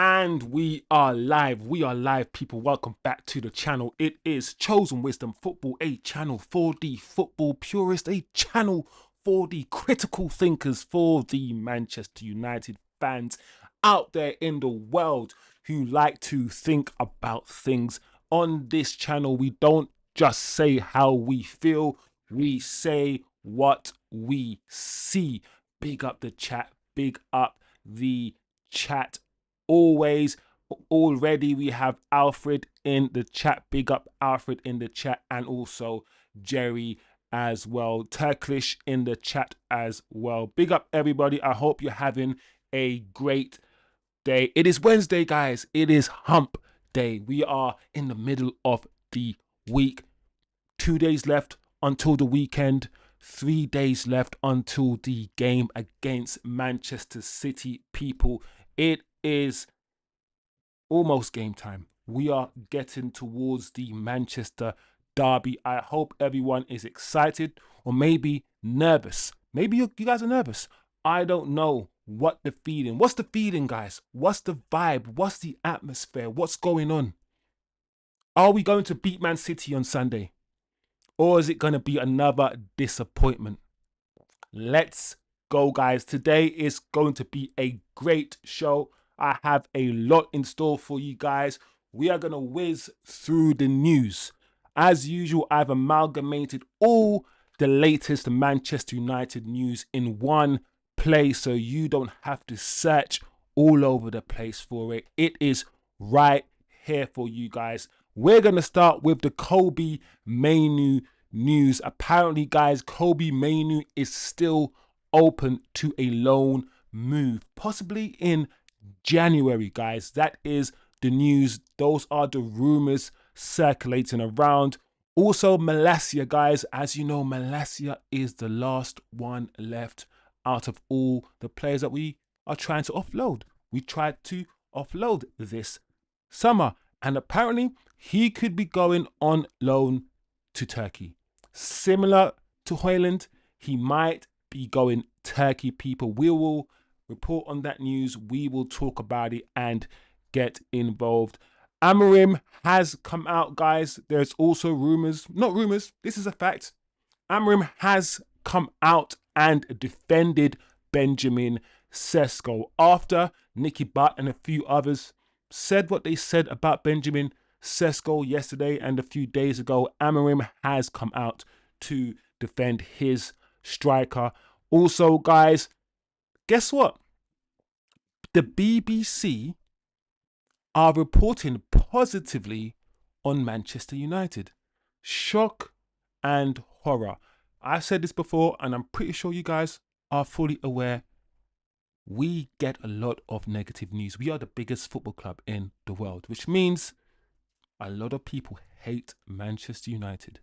And we are live, people. Welcome back to the channel. It is Chosen Wisdom Football, a channel for the football purist, a channel for the critical thinkers, for the Manchester United fans out there in the world who like to think about things. On this channel, we don't just say how we feel, we say what we see. Big up the chat, big up the chat. Already we have Alfred in the chat. Big up Alfred in the chat, and also Jerry as well. Turkish in the chat as well. Big up everybody. I hope you're having a great day. It is Wednesday, guys. It is hump day. We are in the middle of the week. 2 days left until the weekend. 3 days left until the game against Manchester City, people. It is almost game time. We are getting towards the Manchester derby. I hope everyone is excited, or maybe nervous. Maybe you guys are nervous. I don't know what the feeling. What's the feeling, guys? What's the vibe? What's the atmosphere? What's going on? Are we going to beat Man City on Sunday? Or is it going to be another disappointment? Let's go, guys. Today is going to be a great show. I have a lot in store for you guys. We are going to whiz through the news. As usual, I've amalgamated all the latest Manchester United news in one place, so you don't have to search all over the place for it. It is right here for you guys. We're going to start with the Kobbie MAINOO news. Apparently, guys, Kobbie MAINOO is still open to a loan move, possibly in January, guys. That is the news. Those are the rumors circulating around. Also, MALACIA, guys. As you know, MALACIA is the last one left out of all the players that we are trying to offload. We tried to offload this summer, and apparently he could be going on loan to Turkey. Similar to Højlund, he might be going Turkey, people. We will report on that news. We will talk about it and get involved. Amorim has come out, guys. There's also rumors, not rumors, this is a fact. Amorim has come out and defended Benjamin Sesko after Nicky Butt and a few others said what they said about Benjamin Sesko yesterday and a few days ago. Amorim has come out to defend his striker. Also, guys, guess what? The BBC are reporting positively on Manchester United. Shock and horror. I've said this before, and I'm pretty sure you guys are fully aware. We get a lot of negative news. We are the biggest football club in the world, which means a lot of people hate Manchester United.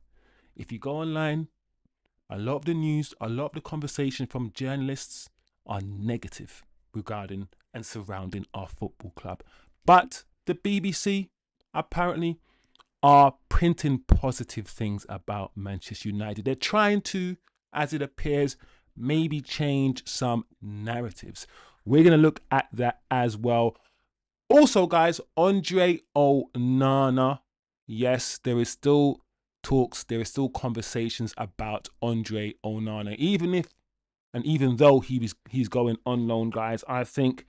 If you go online, a lot of the news, a lot of the conversation from journalists are negative regarding and surrounding our football club. But the BBC apparently are printing positive things about Manchester United. They're trying to, as it appears, maybe change some narratives. We're going to look at that as well. Also, guys, Andre Onana. Yes, there is still talks, there is still conversations about Andre Onana. Even though he's going on loan, guys, I think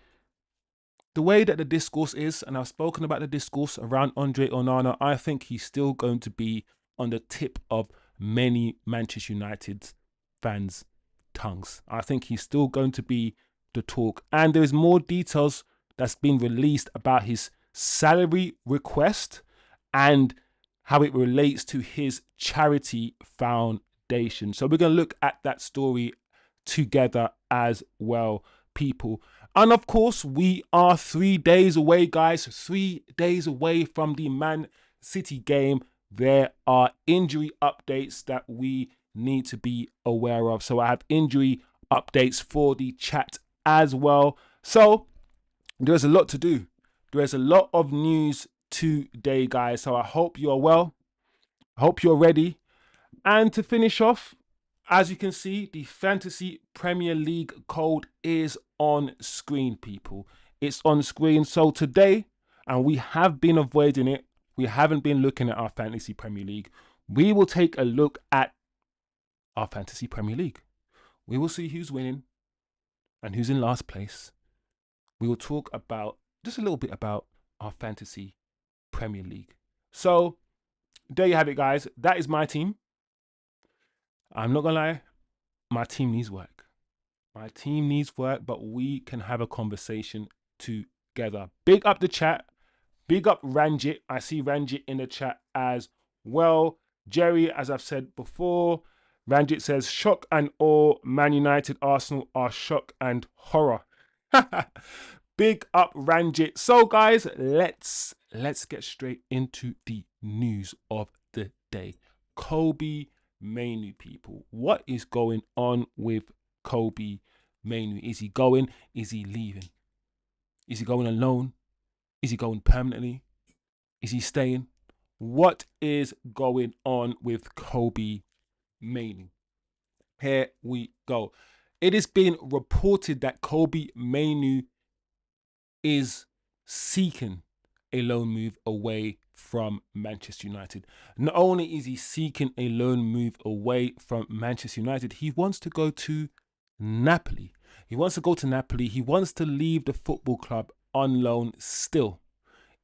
the way that the discourse is, and I've spoken about the discourse around Andre Onana, I think he's still going to be on the tip of many Manchester United fans' tongues. I think he's still going to be the talk. And there is more details that's been released about his salary request and how it relates to his charity foundation. So we're going to look at that story together as well, people. And of course, we are 3 days away, guys. 3 days away from the Man City game. There are injury updates that we need to be aware of. So I have injury updates for the chat as well. So there's a lot to do. There's a lot of news today, guys. So I hope you're well. I hope you're ready. And to finish off, as you can see, the Fantasy Premier League code is on screen, people. It's on screen. So today, and we have been avoiding it, we haven't been looking at our Fantasy Premier League. We will take a look at our Fantasy Premier League. We will see who's winning and who's in last place. We will talk about just a little bit about our Fantasy Premier League. So there you have it, guys. That is my team. I'm not gonna lie, my team needs work. My team needs work, but we can have a conversation together. Big up the chat. Big up Ranjit. I see Ranjit in the chat as well. Jerry, as I've said before, Ranjit says, shock and awe. Man United, Arsenal are shock and horror. Big up Ranjit. So guys, let's get straight into the news of the day. Kobbie Mainoo, people. What is going on with Kobbie Mainoo? Is he going? Is he leaving? Is he going on loan? Is he going permanently? Is he staying? What is going on with Kobbie Mainoo? Here we go. It has been reported that Kobbie Mainoo is seeking a loan move away from Manchester United. Not only is he seeking a loan move away from Manchester United, he wants to go to Napoli. He wants to go to Napoli. He wants to leave the football club on loan still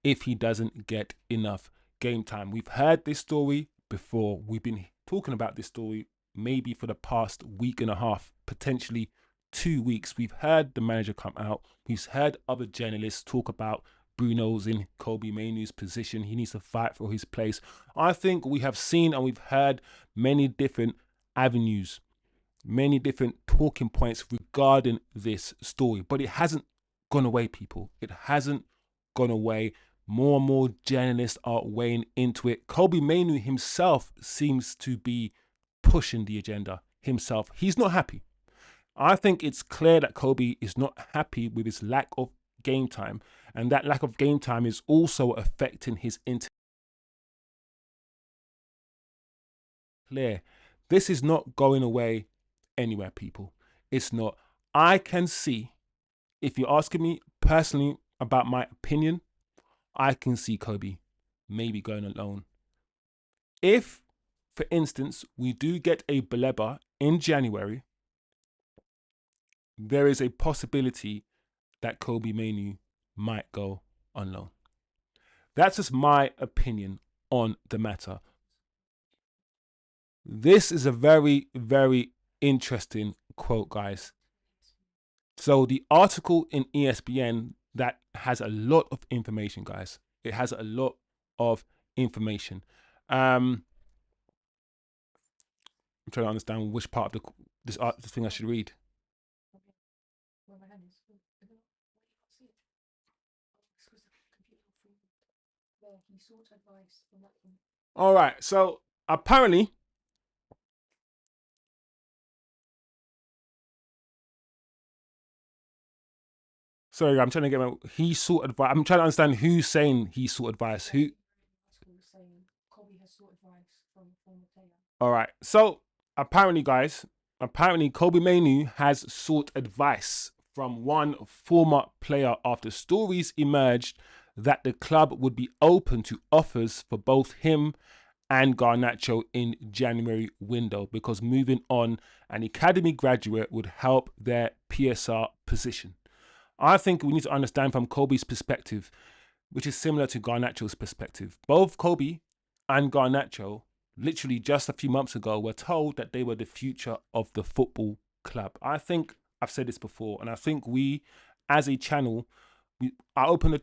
if he doesn't get enough game time. We've heard this story before. We've been talking about this story maybe for the past week and a half, potentially 2 weeks. We've heard the manager come out. We've heard other journalists talk about Bruno's in Kobbie Mainoo's position. He needs to fight for his place. I think we have seen and we've heard many different avenues, many different talking points regarding this story, but it hasn't gone away, people. It hasn't gone away. More and more journalists are weighing into it. Kobbie Mainoo himself seems to be pushing the agenda himself. He's not happy. I think it's clear that Kobbie is not happy with his lack of game time, and that lack of game time is also affecting his clear. This is not going away anywhere, people. It's not. I can see, if you're asking me personally about my opinion, I can see Kobbie maybe going alone. If, for instance, we do get a Baleba in January, there is a possibility that Kobbie Mainoo might go on loan. That's just my opinion on the matter. This is a very, very interesting quote, guys. So the article in ESPN that has a lot of information, guys. It has a lot of information. I'm trying to understand which part of this thing I should read. All right. So apparently, sorry, I'm trying to get my. He sought advice. I'm trying to understand who's saying he sought advice. Who? All right. So apparently, guys, Kobbie Mainoo has sought advice from one former player after stories emerged that the club would be open to offers for both him and Garnacho in January window, because moving on an academy graduate would help their PSR position. I think we need to understand from Kobbie's perspective, which is similar to Garnacho's perspective. Both Kobbie and Garnacho, literally just a few months ago, were told that they were the future of the football club. I think I've said this before, and I think we, as a channel, I open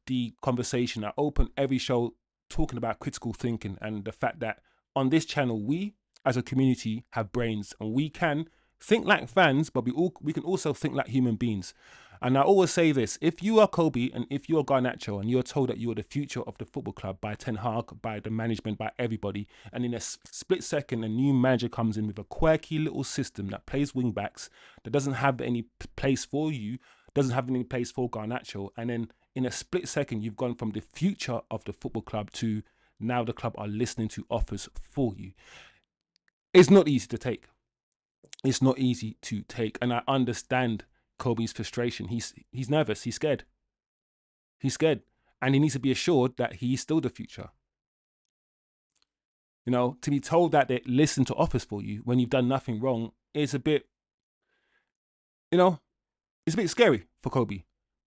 the conversation. I open every show talking about critical thinking and the fact that on this channel, we as a community have brains and we can think like fans, but we can also think like human beings. And I always say this: if you are Kobbie and if you are Garnacho and you're told that you are the future of the football club by Ten Hag, by the management, by everybody, and in a split second a new manager comes in with a quirky little system that plays wing backs, that doesn't have any place for you, doesn't have any place for Garnacho, and then in a split second you've gone from the future of the football club to now the club are listening to offers for you. It's not easy to take. It's not easy to take, and I understand Kobbie's frustration. He's nervous. He's scared. He's scared. And he needs to be assured that he's still the future. You know, to be told that they listen to offers for you when you've done nothing wrong is a bit, you know, it's a bit scary for Kobe.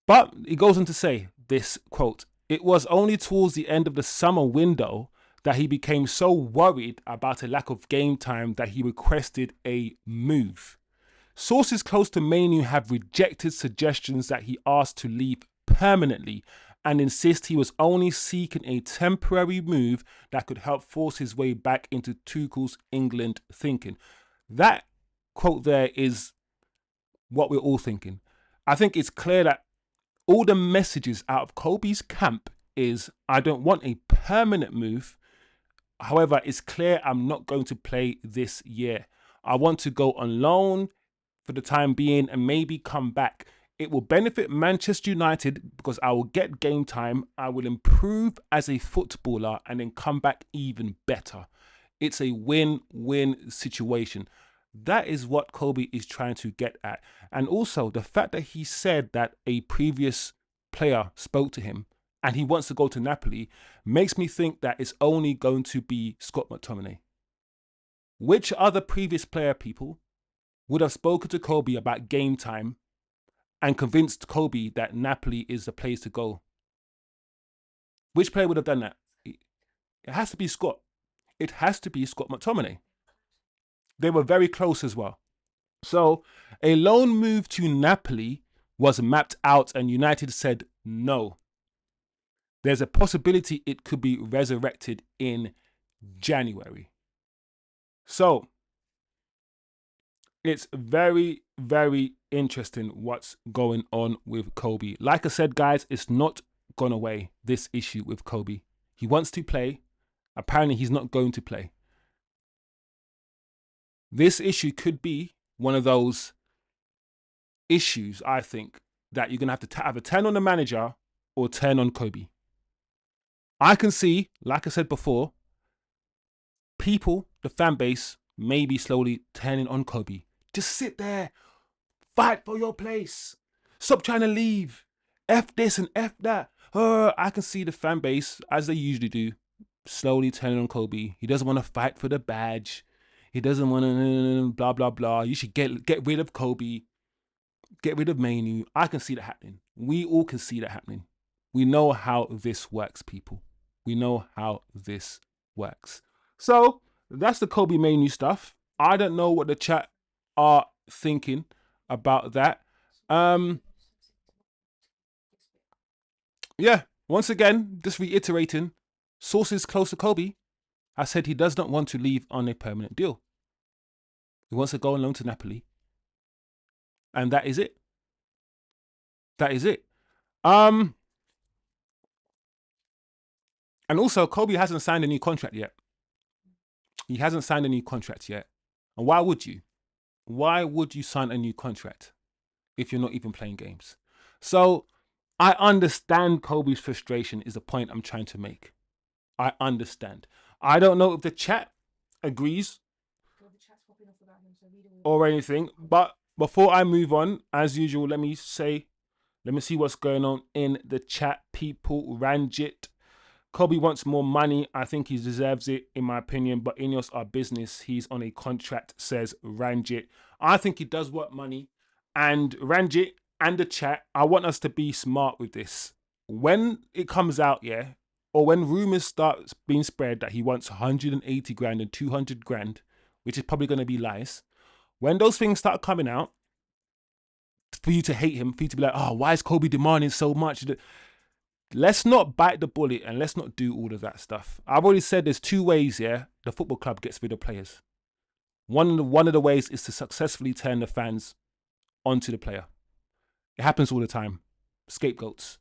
But he goes on to say this quote, "It was only towards the end of the summer window that he became so worried about a lack of game time that he requested a move. Sources close to MAINOO have rejected suggestions that he asked to leave permanently and insist he was only seeking a temporary move that could help force his way back into Tuchel's England thinking." That quote there is what we're all thinking. I think it's clear that all the messages out of Kobe's camp is, I don't want a permanent move. However, it's clear I'm not going to play this year. I want to go on loan for the time being and maybe come back. It will benefit Manchester United because I will get game time. I will improve as a footballer and then come back even better. It's a win-win situation. That is what Kobe is trying to get at. And also the fact that he said that a previous player spoke to him and he wants to go to Napoli makes me think that it's only going to be Scott McTominay. Which other previous player, people, would have spoken to Kobe about game time and convinced Kobe that Napoli is the place to go? Which player would have done that? It has to be Scott. It has to be Scott McTominay. They were very close as well. So a loan move to Napoli was mapped out and United said no. There's a possibility it could be resurrected in January. So it's very, very interesting what's going on with Kobe. Like I said, guys, it's not gone away, this issue with Kobe. He wants to play. Apparently, he's not going to play. This issue could be one of those issues, I think, that you're going to have to either turn on the manager or turn on Kobe. I can see, like I said before, people, the fan base, may be slowly turning on Kobe. Just sit there. Fight for your place. Stop trying to leave. F this and F that. I can see the fan base, as they usually do, slowly turning on Kobe. He doesn't want to fight for the badge. He doesn't want to blah, blah, blah. You should get rid of Kobe. Get rid of MAINOO. I can see that happening. We all can see that happening. We know how this works, people. We know how this works. So that's the Kobe MAINOO stuff. I don't know what the chat are thinking about that. Yeah, once again, just reiterating, sources close to Kobe have said he does not want to leave on a permanent deal. He wants to go on loan to Napoli. And that is it. That is it. And also, Kobe hasn't signed a new contract yet. He hasn't signed a new contract yet. And why would you? Why would you sign a new contract if you're not even playing games? So I understand Kobe's frustration is the point I'm trying to make. I understand. I don't know if the chat agrees or anything, but before I move on, as usual, let me see what's going on in the chat. People, Ranjit. Kobe wants more money. I think he deserves it, in my opinion, but Ineos are business. He's on a contract, says Ranjit. I think he does want money. And Ranjit and the chat, I want us to be smart with this. When it comes out, yeah, or when rumors start being spread that he wants 180 grand and 200 grand, which is probably going to be lies, when those things start coming out, for you to hate him, for you to be like, oh, why is Kobe demanding so much? Let's not bite the bullet and let's not do all of that stuff. I've already said there's two ways, yeah, the football club gets rid of players. One of the ways is to successfully turn the fans onto the player. It happens all the time. Scapegoats.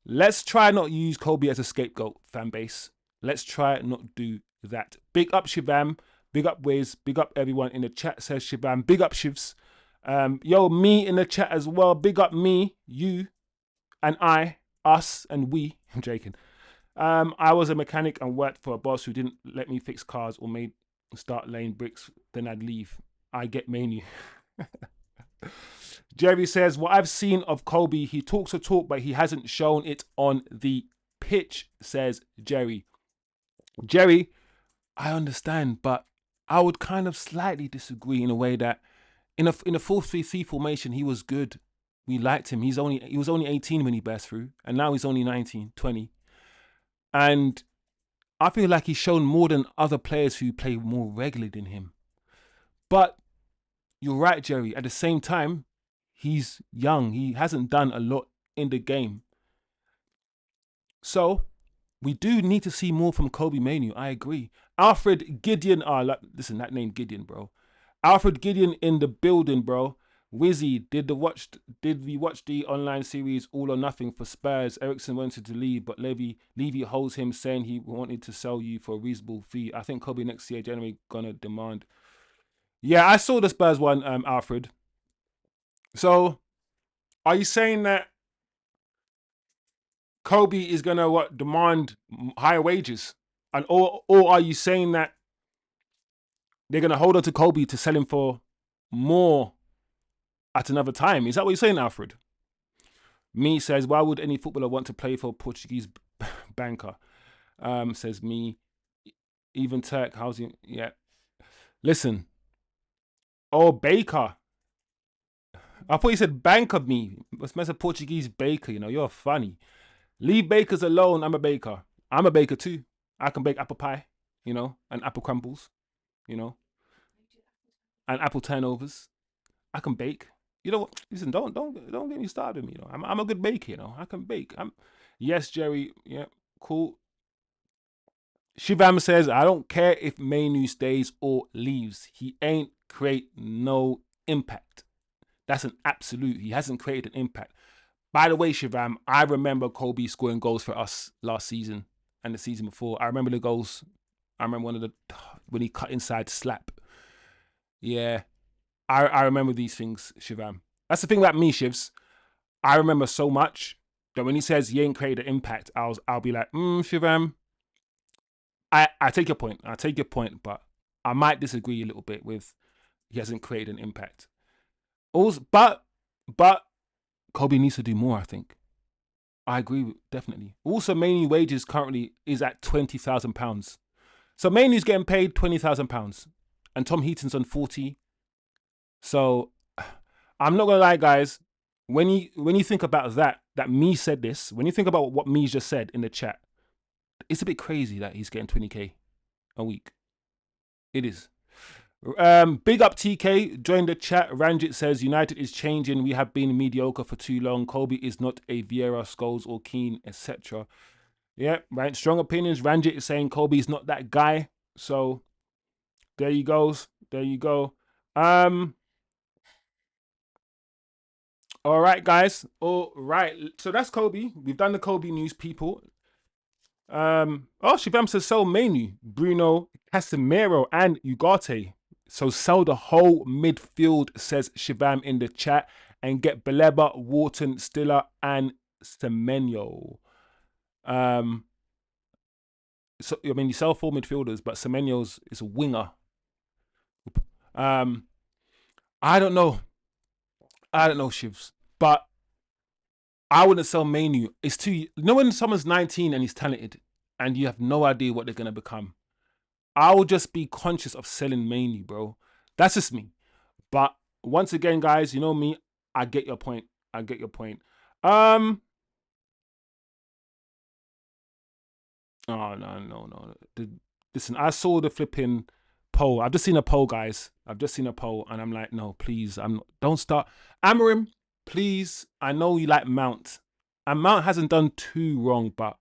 Let's try not use Kobe as a scapegoat, fan base. Let's try not do that. Big up Shivam. Big up Wiz. Big up everyone in the chat, says Shivam. Big up Shivs. Yo, me in the chat as well. Big up me, you, and I. Us and we. I'm joking. I was a mechanic and worked for a boss who didn't let me fix cars or start laying bricks. Then I'd leave. I get MAINOO. Jerry says, what I've seen of Kobe, he talks a talk, but he hasn't shown it on the pitch, says Jerry. Jerry, I understand, but I would kind of slightly disagree in a way that in a 4-3-3 formation, he was good. We liked him. He was only 18 when he burst through, and now he's only 19, 20. And I feel like he's shown more than other players who play more regularly than him. But you're right, Jerry. At the same time, he's young. He hasn't done a lot in the game. So we do need to see more from Kobe MAINOO. I agree. Alfred Gideon. Listen, that name Gideon, bro. Alfred Gideon in the building, bro. Wizzy, did we watch the online series All or Nothing for Spurs? Ericsson wanted to leave, but Levy holds him, saying he wanted to sell you for a reasonable fee. I think Kobe next year January gonna demand. Yeah, I saw the Spurs one, Alfred. So, are you saying that Kobe is gonna demand higher wages, and or are you saying that they're gonna hold on to Kobe to sell him for more at another time? Is that what you're saying, Alfred? Me says, why would any footballer want to play for a Portuguese banker? Says me. Even Turk housing. Yeah. Listen. Oh, baker. I thought you said banker. Me. What's a Portuguese baker? You know, you're funny. Leave bakers alone. I'm a baker. I'm a baker too. I can bake apple pie, you know, and apple crumbles, you know, and apple turnovers. I can bake. You know what? Listen, don't get me started. You know, I'm a good baker. You know, I can bake. Yes, Jerry. Yeah, cool. Shivam says, I don't care if MAINOO stays or leaves. He ain't create no impact. That's an absolute. He hasn't created an impact. By the way, Shivam, I remember Kobe scoring goals for us last season and the season before. I remember the goals. I remember when he cut inside slap. Yeah. I remember these things, Shivam. That's the thing about me, Shivs. I remember so much that when he says he ain't created an impact, I'll be like, Shivam, I take your point. I take your point, but I might disagree a little bit with he hasn't created an impact. Also, but Kobe needs to do more, I think. I agree, definitely. Also, MAINOO wages currently is at £20,000. So MAINOO's getting paid £20,000, and Tom Heaton's on 40. So I'm not gonna lie, guys. When you think about that me said this, when you think about what me just said in the chat, it's a bit crazy that he's getting 20k a week. It is. Big up TK, join the chat. Ranjit says United is changing. We have been mediocre for too long. Kobe is not a Vieira, Scholes or Keane, etc. Yeah, right. Strong opinions. Ranjit is saying Kobe is not that guy. So there you goes. There you go. All right, guys. All right. So that's Kobe. We've done the Kobe news, people. Shivam says sell MAINOO, Bruno, Casemiro, and Ugarte. So sell the whole midfield, says Shivam in the chat, and get Baleba, Wharton, Stiller, and Semenyo. So I mean, you sell 4 midfielders, but Semenyo's is a winger. I don't know, Shivs, but I wouldn't sell MAINOO. It's too. You know when someone's 19 and he's talented, and you have no idea what they're gonna become. I will just be conscious of selling MAINOO, bro. That's just me. But once again, guys, you know me. I get your point. I get your point. Oh no. Listen, I saw the flipping poll. I've just seen a poll, guys. I've just seen a poll, and I'm like, no, please, don't start. Amarim, please. I know you like Mount, and Mount hasn't done too wrong, but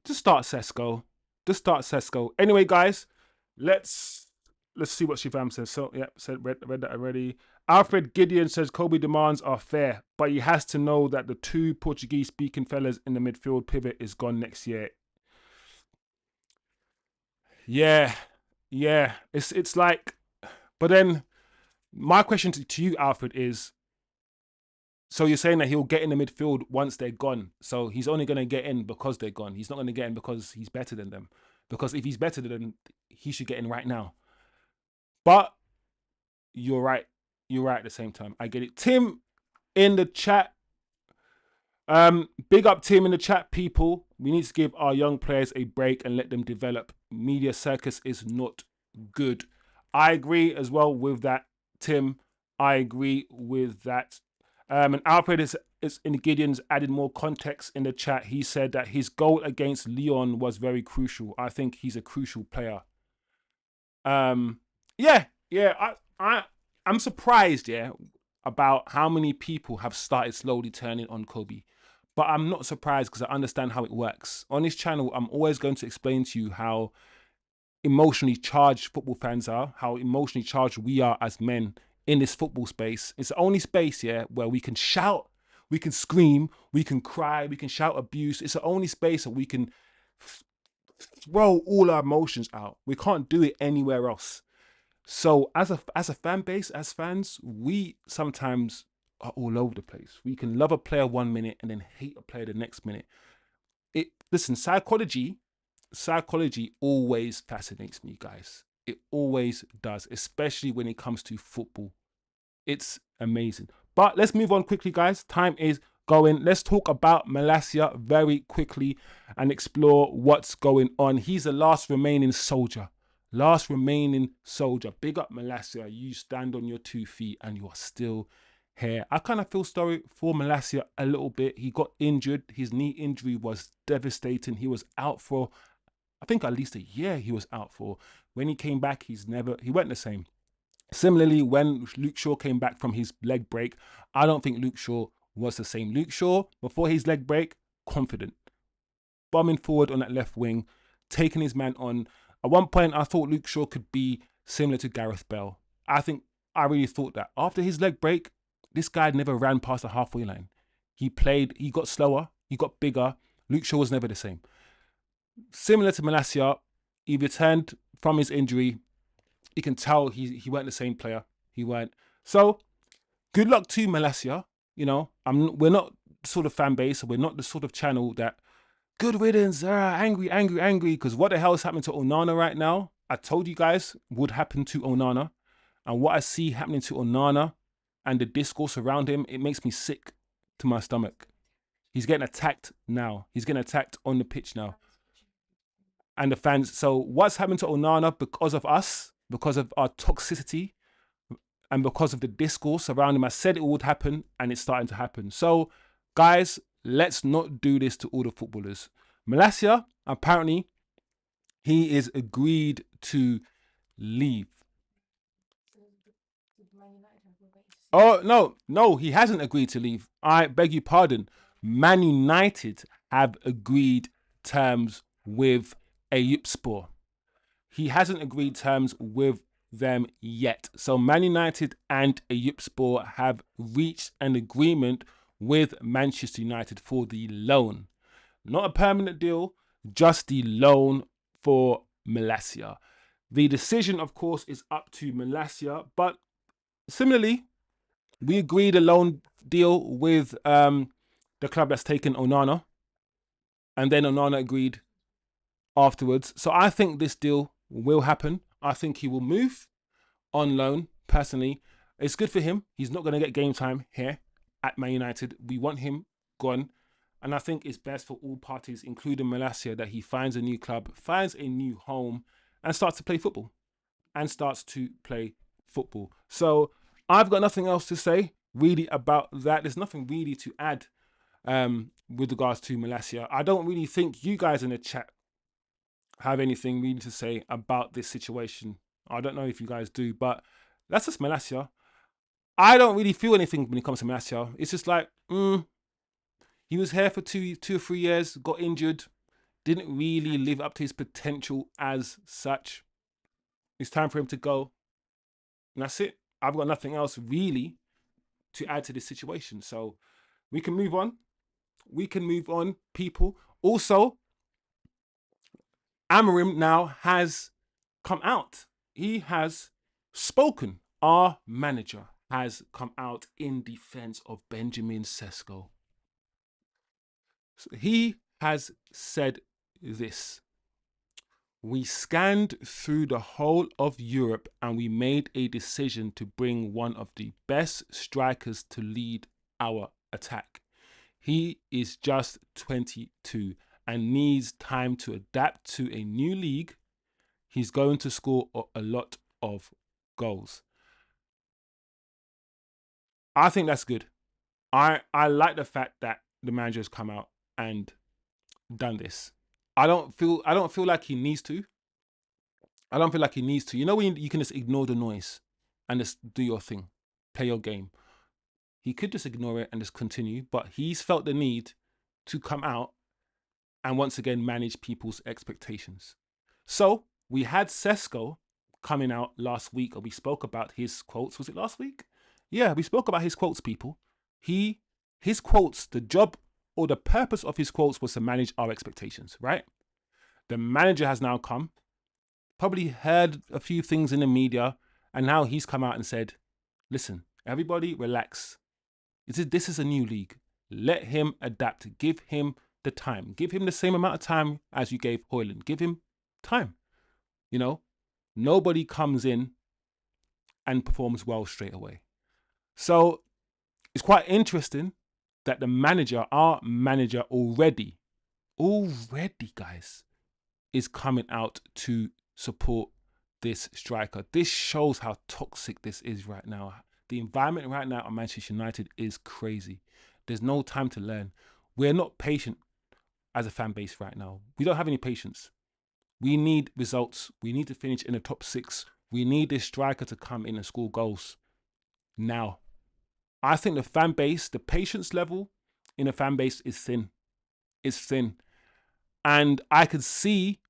just start Sesko. Just start Sesko. Anyway, guys, let's see what Shivam says. So yeah, read that already. Alfred Gideon says Kobe demands are fair, but he has to know that the 2 Portuguese-speaking fellas in the midfield pivot is gone next year. Yeah. It's like, but then my question to you, Alfred, is, so you're saying that he'll get in the midfield once they're gone. So he's only going to get in because they're gone. He's not going to get in because he's better than them. Because if he's better than them, he should get in right now. But you're right. you're right at the same time. I get it. Tim in the chat. Big up Tim in the chat, people. We need to give our young players a break and let them develop. Media circus is not good. I agree as well with that, Tim. I agree with that. And Alfred is in Gideon's added more context in the chat. He said that his goal against Lyon was very crucial. I think he's a crucial player. Yeah. I'm surprised, about how many people have started slowly turning on Kobe. But I'm not surprised because I understand how it works. On this channel, I'm always going to explain to you how emotionally charged football fans are, how emotionally charged we are as men in this football space. It's the only space, where we can shout, we can scream, we can cry, we can shout abuse. It's the only space that we can throw all our emotions out. We can't do it anywhere else. So as a fan base, as fans, we sometimes are all over the place. We can love a player 1 minute and then hate a player the next minute. Listen, psychology always fascinates me, guys. It always does, especially when it comes to football. It's amazing. But let's move on quickly, guys. Time is going. Let's talk about MALACIA very quickly and explore what's going on. He's the last remaining soldier. Last remaining soldier. Big up MALACIA. You stand on your 2 feet and you are still here. I kind of feel sorry for MALACIA a little bit. He got injured. His knee injury was devastating. He was out for, I think, at least a year he was out for. When he came back, he went the same. Similarly, when Luke Shaw came back from his leg break, I don't think Luke Shaw was the same. Luke Shaw, before his leg break, confident, bombing forward on that left wing, taking his man on. At one point, I thought Luke Shaw could be similar to Gareth Bale. I really thought that. After his leg break, this guy never ran past the halfway line. He got slower, he got bigger. Luke Shaw was never the same. Similar to MALACIA, he returned from his injury. You can tell he weren't the same player. He weren't. So, good luck to MALACIA. You know, we're not the sort of fan base, we're not the sort of channel that good riddance, angry, because what the hell is happening to Onana right now? I told you guys would happen to Onana. And what I see happening to Onana and the discourse around him, it makes me sick to my stomach. He's getting attacked now. He's getting attacked on the pitch now. And the fans. So what's happened to Onana because of us, because of our toxicity, and because of the discourse around him? I said it would happen, and it's starting to happen. So, guys, let's not do this to all the footballers. MALACIA, apparently, he is agreed to leave. Oh, no, he hasn't agreed to leave. I beg your pardon. Man United have agreed terms with Eyüpspor. He hasn't agreed terms with them yet. So Man United and Eyüpspor have reached an agreement with Manchester United for the loan. Not a permanent deal, just the loan for MALACIA. The decision, of course, is up to MALACIA, but similarly, we agreed a loan deal with the club that's taken Onana, and then Onana agreed afterwards. So I think this deal will happen. I think he will move on loan. Personally, it's good for him. He's not going to get game time here at Man United. We want him gone. And I think it's best for all parties, including MALACIA, that he finds a new club, finds a new home, and starts to play football. So I've got nothing else to say really about that. There's nothing really to add with regards to MALACIA. I don't really think you guys in the chat have anything really to say about this situation. I don't know if you guys do, but that's just MALACIA. I don't really feel anything when it comes to MALACIA. It's just like, he was here for two or 3 years, got injured, didn't really live up to his potential as such. It's time for him to go. And that's it. I've got nothing else really to add to this situation. So we can move on. We can move on, people. Also, Amorim now has come out. He has spoken. Our manager has come out in defense of Benjamin Sesko. So he has said this: We scanned through the whole of Europe and we made a decision to bring one of the best strikers to lead our attack. He is just 22 and needs time to adapt to a new league. He's going to score a lot of goals. I think that's good. I like the fact that the manager has come out and done this. I don't feel like he needs to. I don't feel like he needs to. You know when you can just ignore the noise and just do your thing, play your game. He could just ignore it and just continue, but he's felt the need to come out and once again manage people's expectations. So we had Sesko coming out last week, or we spoke about his quotes. Was it last week? Yeah, we spoke about his quotes, people. His quotes, the job or the purpose of his quotes was to manage our expectations, right? The manager has now come, probably heard a few things in the media, and now he's come out and said, listen, everybody relax. This is a new league. Let him adapt. Give him the time. Give him the same amount of time as you gave Højlund. Give him time. You know, nobody comes in and performs well straight away. So it's quite interesting that the manager, our manager already, guys, is coming out to support this striker. This shows how toxic this is right now. The environment right now at Manchester United is crazy. There's no time to learn. We're not patient as a fan base right now. We don't have any patience. We need results. We need to finish in the top 6. We need this striker to come in and score goals now. I think the fan base, the patience level in the fan base is thin. It's thin. And I could see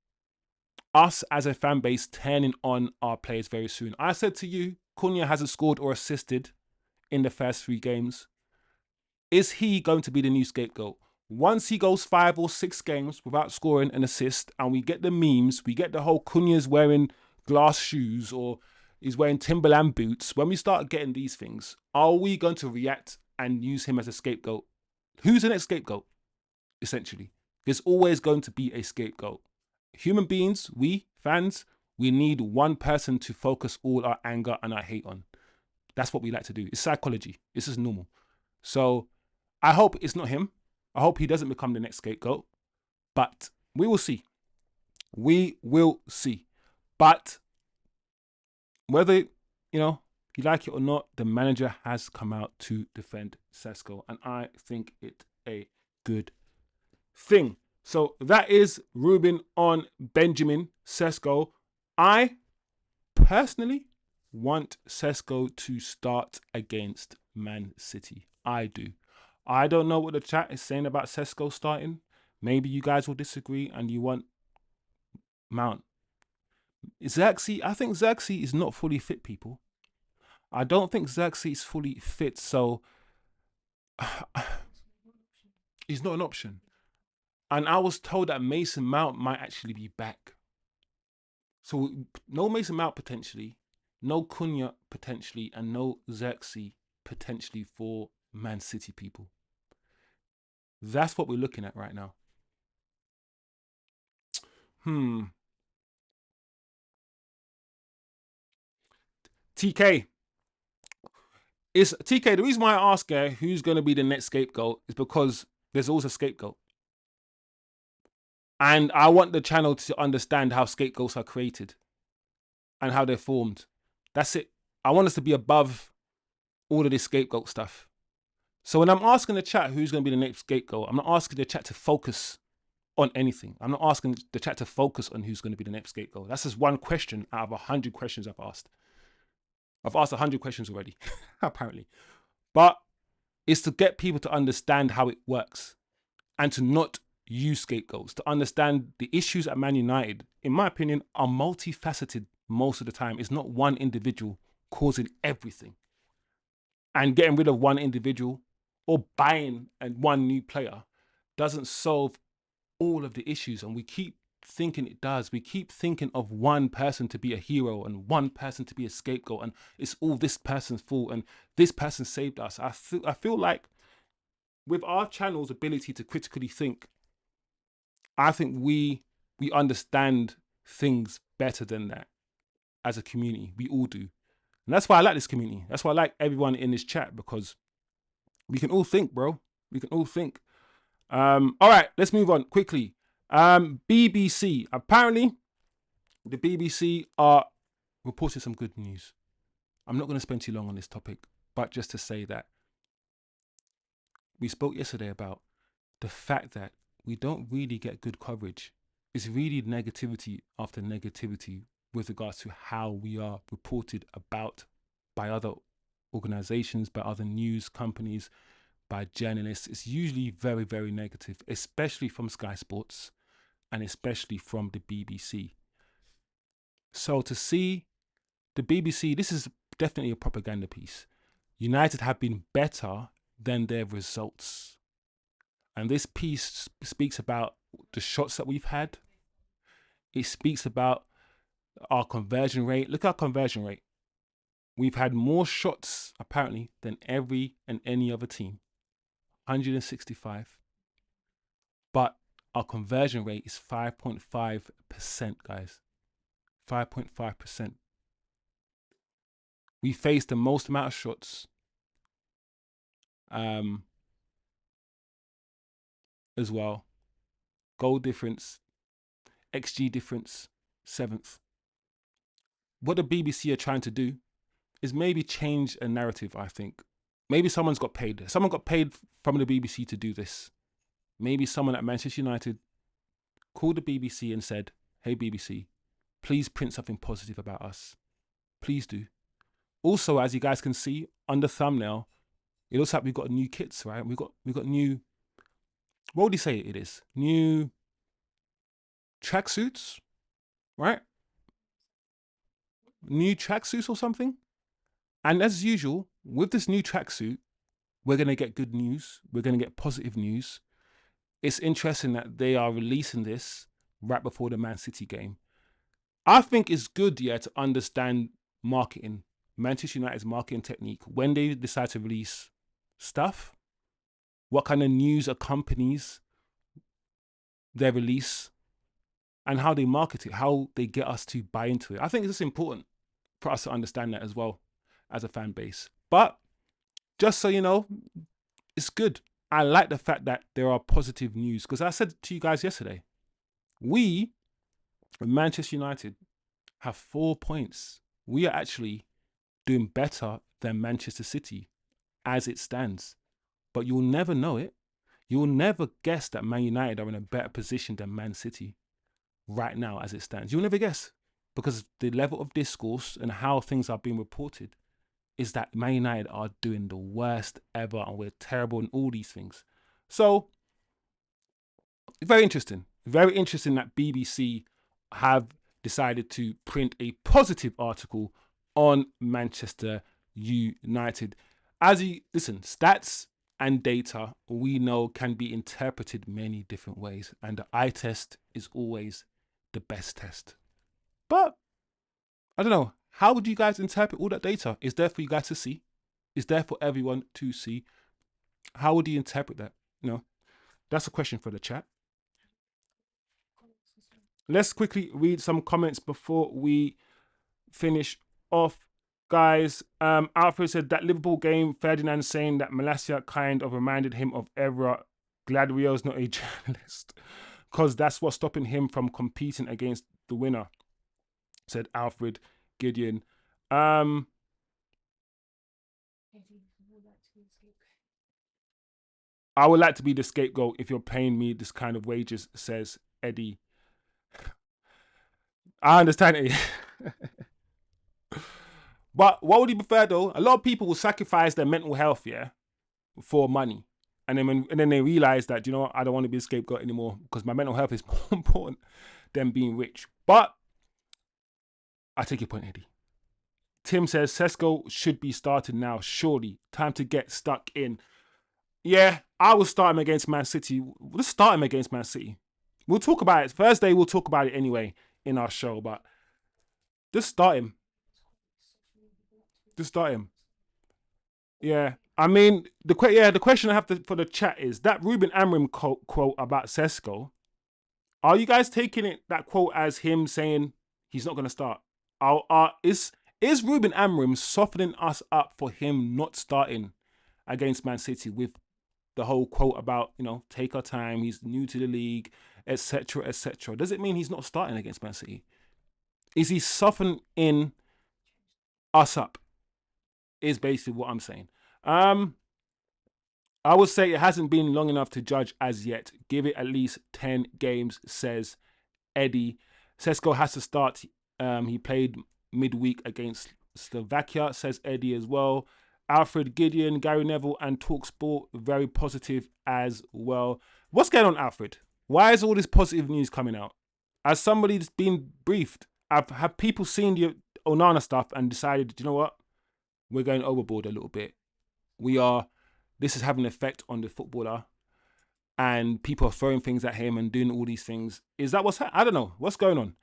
us as a fan base turning on our players very soon. I said to you, Cunha hasn't scored or assisted in the first 3 games. Is he going to be the new scapegoat? Once he goes 5 or 6 games without scoring an assist and we get the memes, we get the whole Cunha's wearing glass shoes or he's wearing Timberland boots. When we start getting these things, are we going to react and use him as a scapegoat? Who's the next scapegoat? Essentially, there's always going to be a scapegoat. Human beings, we fans, we need one person to focus all our anger and our hate on. That's what we like to do. It's psychology. This is normal. So I hope it's not him. I hope he doesn't become the next scapegoat. But we will see. We will see. But whether, you like it or not, the manager has come out to defend Sesko. And I think it's a good thing. So that is Ruben on Benjamin Sesko. I personally want Sesko to start against Man City. I do. I don't know what the chat is saying about Sesko starting. Maybe you guys will disagree and you want Mount. Xerxes, I think Xerxes is not fully fit, people. I don't think Xerxes is fully fit, so he's not an option. And I was told that Mason Mount might actually be back. So no Mason Mount potentially, no Cunha potentially, and no Xerxes potentially for Man City, people. That's what we're looking at right now. TK. It's TK. The reason why I ask who's going to be the next scapegoat is because there's always a scapegoat. And I want the channel to understand how scapegoats are created and how they're formed. That's it. I want us to be above all of this scapegoat stuff. So when I'm asking the chat who's going to be the next scapegoat, I'm not asking the chat to focus on anything. I'm not asking the chat to focus on who's going to be the next scapegoat. That's just one question out of 100 questions I've asked. I've asked 100 questions already, apparently. But it's to get people to understand how it works and to not use scapegoats, to understand the issues at Man United, in my opinion, are multifaceted most of the time. It's not one individual causing everything. And getting rid of one individual or buying one new player doesn't solve all of the issues. And we keep thinking it does. We keep thinking of one person to be a hero and one person to be a scapegoat, and it's all this person's fault and this person saved us. I feel like with our channel's ability to critically think, I think we understand things better than that as a community. We all do. And that's why I like this community. That's why I like everyone in this chat, because we can all think, bro. We can all think. All right, let's move on quickly. BBC. Apparently, the BBC are reporting some good news. I'm not going to spend too long on this topic, but just to say that we spoke yesterday about the fact that we don't really get good coverage. It's really negativity after negativity with regards to how we are reported about by other organizations, by other news companies, by journalists. It's usually very, very negative, especially from Sky Sports and especially from the BBC. So to see the BBC, this is definitely a propaganda piece. United have been better than their results. And this piece speaks about the shots that we've had. It speaks about our conversion rate. Look at our conversion rate. We've had more shots, apparently, than every and any other team. 165. But our conversion rate is 5.5%, guys. 5.5%. We faced the most amount of shots. As well. Goal difference, XG difference, 7th. What the BBC are trying to do is maybe change a narrative, I think. Maybe someone's got paid. Someone got paid from the BBC to do this. Maybe someone at Manchester United called the BBC and said, hey BBC, please print something positive about us. Please do. Also, as you guys can see on the thumbnail, it looks like we've got new kits, right? We've got new, what would you say it is? New tracksuits, right? New tracksuits or something. And as usual, with this new tracksuit, we're going to get good news. We're going to get positive news. It's interesting that they are releasing this right before the Man City game. I think it's good, yeah, to understand marketing, Manchester United's marketing technique. When they decide to release stuff, what kind of news accompanies their release, and how they market it, how they get us to buy into it. I think it's just important for us to understand that as well as a fan base. But just so you know, it's good. I like the fact that there are positive news, because I said to you guys yesterday, we, Manchester United, have 4 points. We are actually doing better than Manchester City as it stands. But you'll never know it. You'll never guess that Man United are in a better position than Man City right now as it stands. You'll never guess, because the level of discourse and how things are being reported is that Man United are doing the worst ever and we're terrible and all these things. So, very interesting. Very interesting that BBC have decided to print a positive article on Manchester United. As you listen, stats and data we know can be interpreted many different ways, and the eye test is always the best test. But I don't know, how would you guys interpret all that data? Is there for you guys to see? Is there for everyone to see? How would you interpret that? You know, that's a question for the chat. Let's quickly read some comments before we finish off, guys. Alfred said that Liverpool game, Ferdinand saying that MALACIA kind of reminded him of Evra. Glad Rio's not a journalist, because that's what's stopping him from competing against the winner, said Alfred Gideon. I would like to be the scapegoat if you're paying me this kind of wages, says Eddie. I understand it. But what would you prefer though? A lot of people will sacrifice their mental health, yeah, for money. And then they realize that, you know what, I don't want to be a scapegoat anymore because my mental health is more important than being rich. But I take your point, Eddie. Tim says Sesko should be started now, surely. Time to get stuck in. Yeah, I will start him against Man City. Let's start him against Man City. We'll talk about it. Thursday, we'll talk about it anyway in our show, but just start him. Just start him. Yeah. I mean, the question I have for the chat is that Ruben Amorim quote about Sesko. Are you guys taking it, that quote, as him saying he's not going to start? Is Ruben Amorim softening us up for him not starting against Man City with the whole quote about, you know, take our time, he's new to the league, etc., etc.? Does it mean he's not starting against Man City? Is he softening us up? Is basically what I'm saying. I would say it hasn't been long enough to judge as yet. Give it at least 10 games, says Eddie. Sesko has to start. He played midweek against Slovakia, says Eddie as well. Alfred Gideon, Gary Neville, and Talksport, very positive as well. What's going on, Alfred? Why is all this positive news coming out? As somebody that's been briefed, have people seen the Onana stuff and decided, you know what? We're going overboard a little bit. This is having an effect on the footballer, and people are throwing things at him and doing all these things. Is that what's happening? I don't know. What's going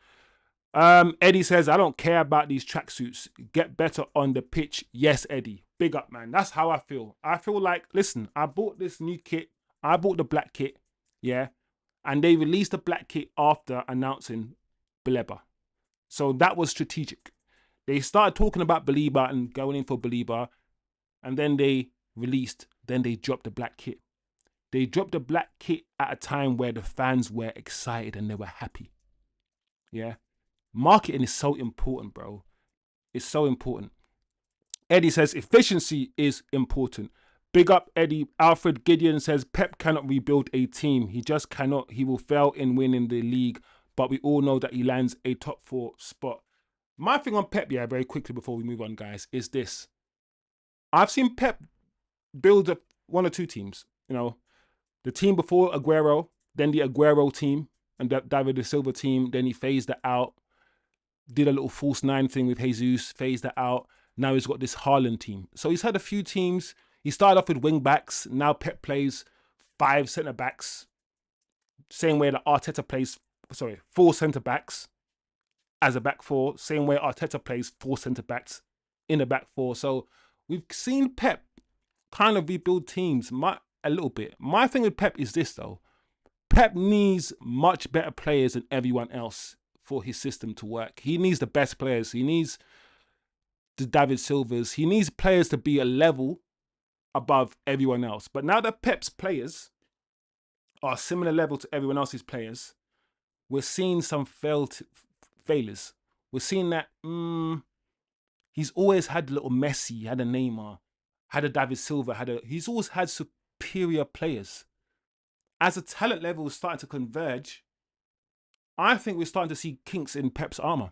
on? Eddie says, I don't care about these tracksuits. Get better on the pitch. Yes, Eddie. Big up, man. That's how I feel. I feel like, listen, I bought this new kit. I bought the black kit. Yeah. And they released the black kit after announcing Beleba. So that was strategic. They started talking about Belieber and going in for Belieber, and then they dropped the black kit. They dropped the black kit at a time where the fans were excited and they were happy. Yeah. Marketing is so important, bro. It's so important. Eddie says efficiency is important. Big up, Eddie. Alfred Gideon says Pep cannot rebuild a team. He just cannot. He will fail in winning the league, but we all know that he lands a top 4 spot. My thing on Pep, yeah, very quickly before we move on, guys, is this. I've seen Pep build up 1 or 2 teams. You know, the team before Aguero, then the Aguero team, and the David De Silva team. Then he phased it out, did a little false 9 thing with Jesus, phased it out. Now he's got this Haaland team. So he's had a few teams. He started off with wing backs. Now Pep plays 5 centre backs. Same way that Arteta plays, 4 centre backs as a back 4. Same way Arteta plays 4 centre backs in a back 4. So we've seen Pep kind of rebuild teams a little bit. My thing with Pep is this, though. Pep needs much better players than everyone else for his system to work. He needs the best players. He needs the David Silvas. He needs players to be a level above everyone else. But now that Pep's players are similar level to everyone else's players, we're seeing some failures. We're seeing that he's always had a little Messi, had a Neymar, had a David Silva, he's always had superior players. As the talent level is starting to converge, I think we're starting to see kinks in Pep's armor.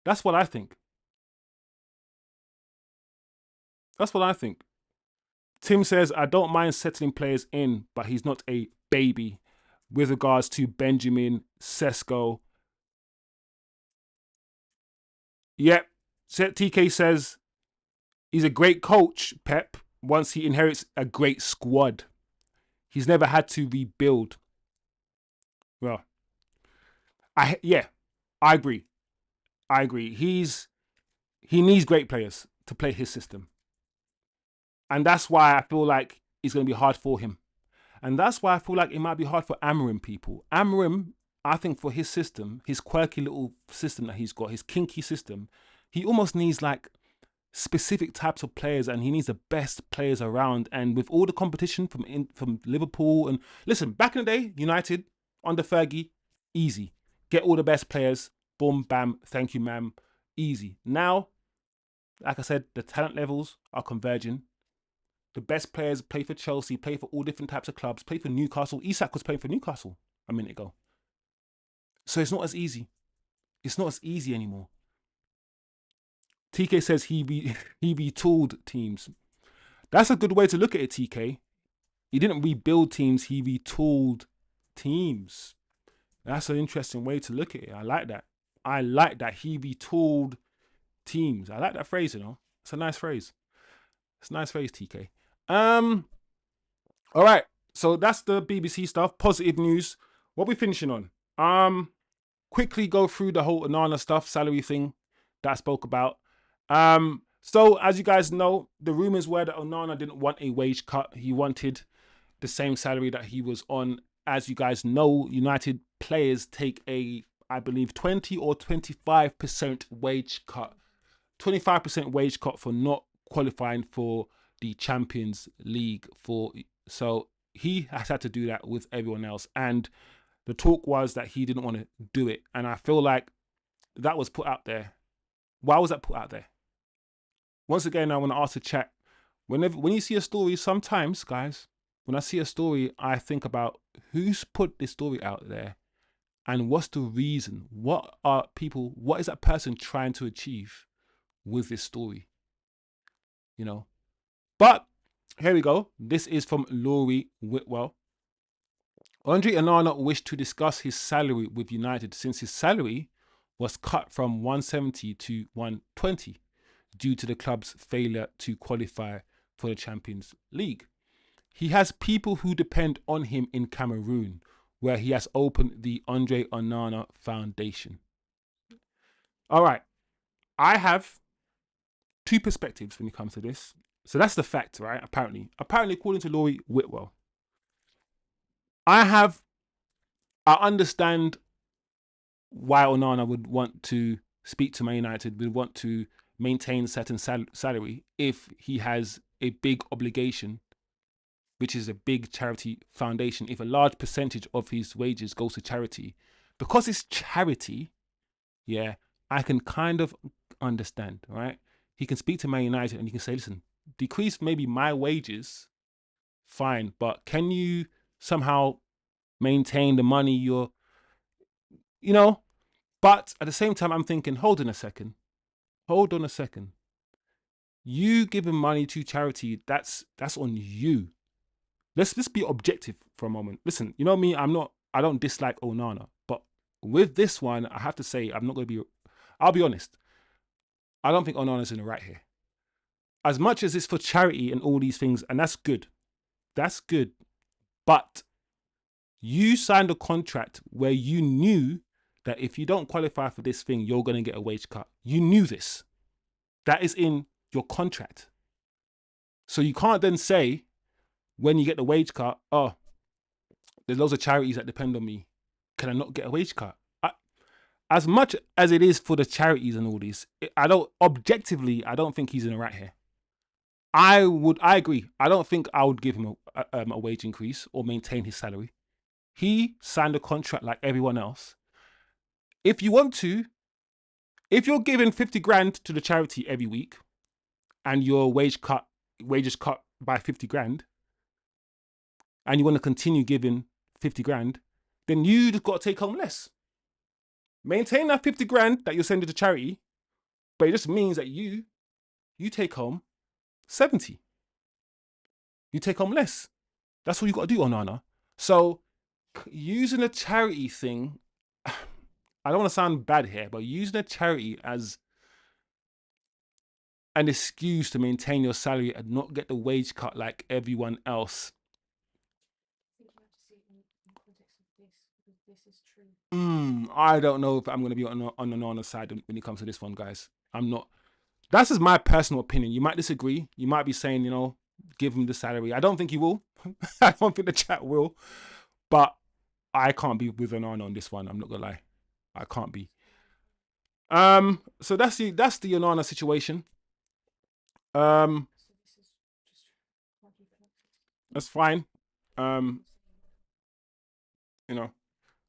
That's what I think. That's what I think. Tim says, I don't mind settling players in, but he's not a baby. With regards to Benjamin Sesko. Yep. TK says, he's a great coach, Pep, once he inherits a great squad. He's never had to rebuild. Well, I agree. He needs great players to play his system. And that's why I feel like it's going to be hard for him. And that's why I feel like it might be hard for Amorim people. Amorim, I think for his system, his quirky little system that he's got, his kinky system, he almost needs like specific types of players, and he needs the best players around. And with all the competition from Liverpool, and listen, back in the day, United, under Fergie, easy. Get all the best players, boom, bam, thank you, ma'am, easy. Now, like I said, the talent levels are converging. The best players play for Chelsea, play for all different types of clubs, play for Newcastle. Isak was playing for Newcastle a minute ago. So it's not as easy. It's not as easy anymore. TK says he retooled teams. That's a good way to look at it, TK. He didn't rebuild teams, he retooled teams. That's an interesting way to look at it. I like that. He retooled teams. I like that phrase, you know. It's a nice phrase. It's a nice phrase, TK. All right. So that's the BBC stuff. Positive news. What are we finishing on? Quickly go through the whole Onana stuff, salary thing that I spoke about. So as you guys know, the rumors were that Onana didn't want a wage cut. He wanted the same salary that he was on as you guys know, United players take a, I believe, 20 or 25% wage cut. 25% wage cut for not qualifying for the Champions League. So he has had to do that with everyone else. And the talk was that he didn't want to do it. And I feel like that was put out there. Why was that put out there? Once again, I want to ask the chat, when you see a story, sometimes, guys, when I see a story, I think about who's put this story out there and what's the reason? What is that person trying to achieve with this story? You know? But here we go. This is from Laurie Whitwell. Andre Onana wished to discuss his salary with United since his salary was cut from 170 to 120 due to the club's failure to qualify for the Champions League. He has people who depend on him in Cameroon, where he has opened the Andre Onana Foundation. All right. I have two perspectives when it comes to this. So that's the fact, right? Apparently, according to Laurie Whitwell, I understand why Onana would want to speak to Man United, would want to maintain certain salary if he has a big obligation, which is a big charity foundation. If a large percentage of his wages goes to charity, because it's charity, yeah, I can kind of understand, right? He can speak to Man United and he can say, listen, decrease maybe my wages, fine, but can you somehow maintain the money but at the same time, I'm thinking, hold on a second. You giving money to charity, that's on you. Let's be objective for a moment. Listen, you know me, I don't dislike Onana, but with this one, I have to say, I'll be honest. I don't think Onana's in the right here. As much as it's for charity and all these things, and that's good. But you signed a contract where you knew that if you don't qualify for this thing, you're going to get a wage cut. You knew this. That is in your contract. So you can't then say, when you get the wage cut, oh, there's loads of charities that depend on me. Can I not get a wage cut? As much as it is for the charities and all these, I don't think he's in the right here. I agree. I don't think I would give him a wage increase or maintain his salary. He signed a contract like everyone else. If you want to, if you're giving 50 grand to the charity every week and your wages cut by 50 grand, and you want to continue giving 50 grand, then you just got to take home less. Maintain that 50 grand that you're sending to charity, but it just means that you take home 70. You take home less. That's what you got to do, Onana. So using a charity thing, I don't want to sound bad here, but using a charity as an excuse to maintain your salary and not get the wage cut like everyone else. I think you have to see it in the context of this, because this is true. I don't know if I'm going to be on Onana's side when it comes to this one, guys. I'm not. That's just my personal opinion. You might disagree. You might be saying, give him the salary. I don't think he will. I don't think the chat will. But I can't be with Onana on this one. I'm not going to lie. I can't be. So that's the Onana situation. So this is just can't keep it like this. That's fine. All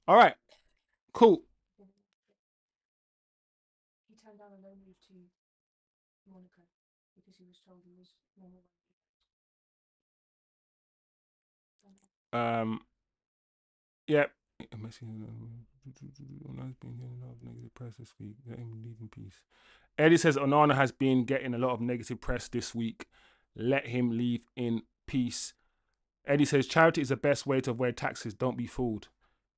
right. Cool. He turned down a loan move to Monaco because he was told he was normal. Yeah. Onana's been getting a lot of negative press this week. Let him leave in peace. Eddie says Onana has been getting a lot of negative press this week. Let him leave in peace. Eddie says charity is the best way to avoid taxes. Don't be fooled,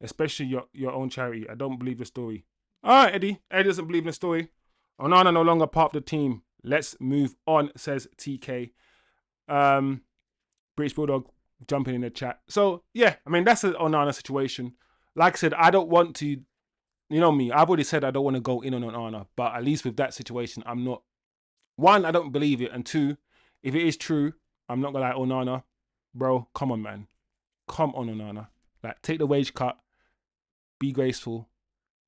especially your own charity. I don't believe the story. All right, Eddie. Eddie doesn't believe in the story. Onana no longer part of the team. Let's move on, says TK. British Bulldog jumping in the chat. So yeah, I mean that's an Onana situation. Like I said, I don't want to. You know me. I've already said I don't want to go in on Onana, but at least with that situation, I'm not. One, I don't believe it, and two, if it is true, I'm not gonna like Onana, bro. Come on, man. Come on, Onana. Like, take the wage cut, be graceful,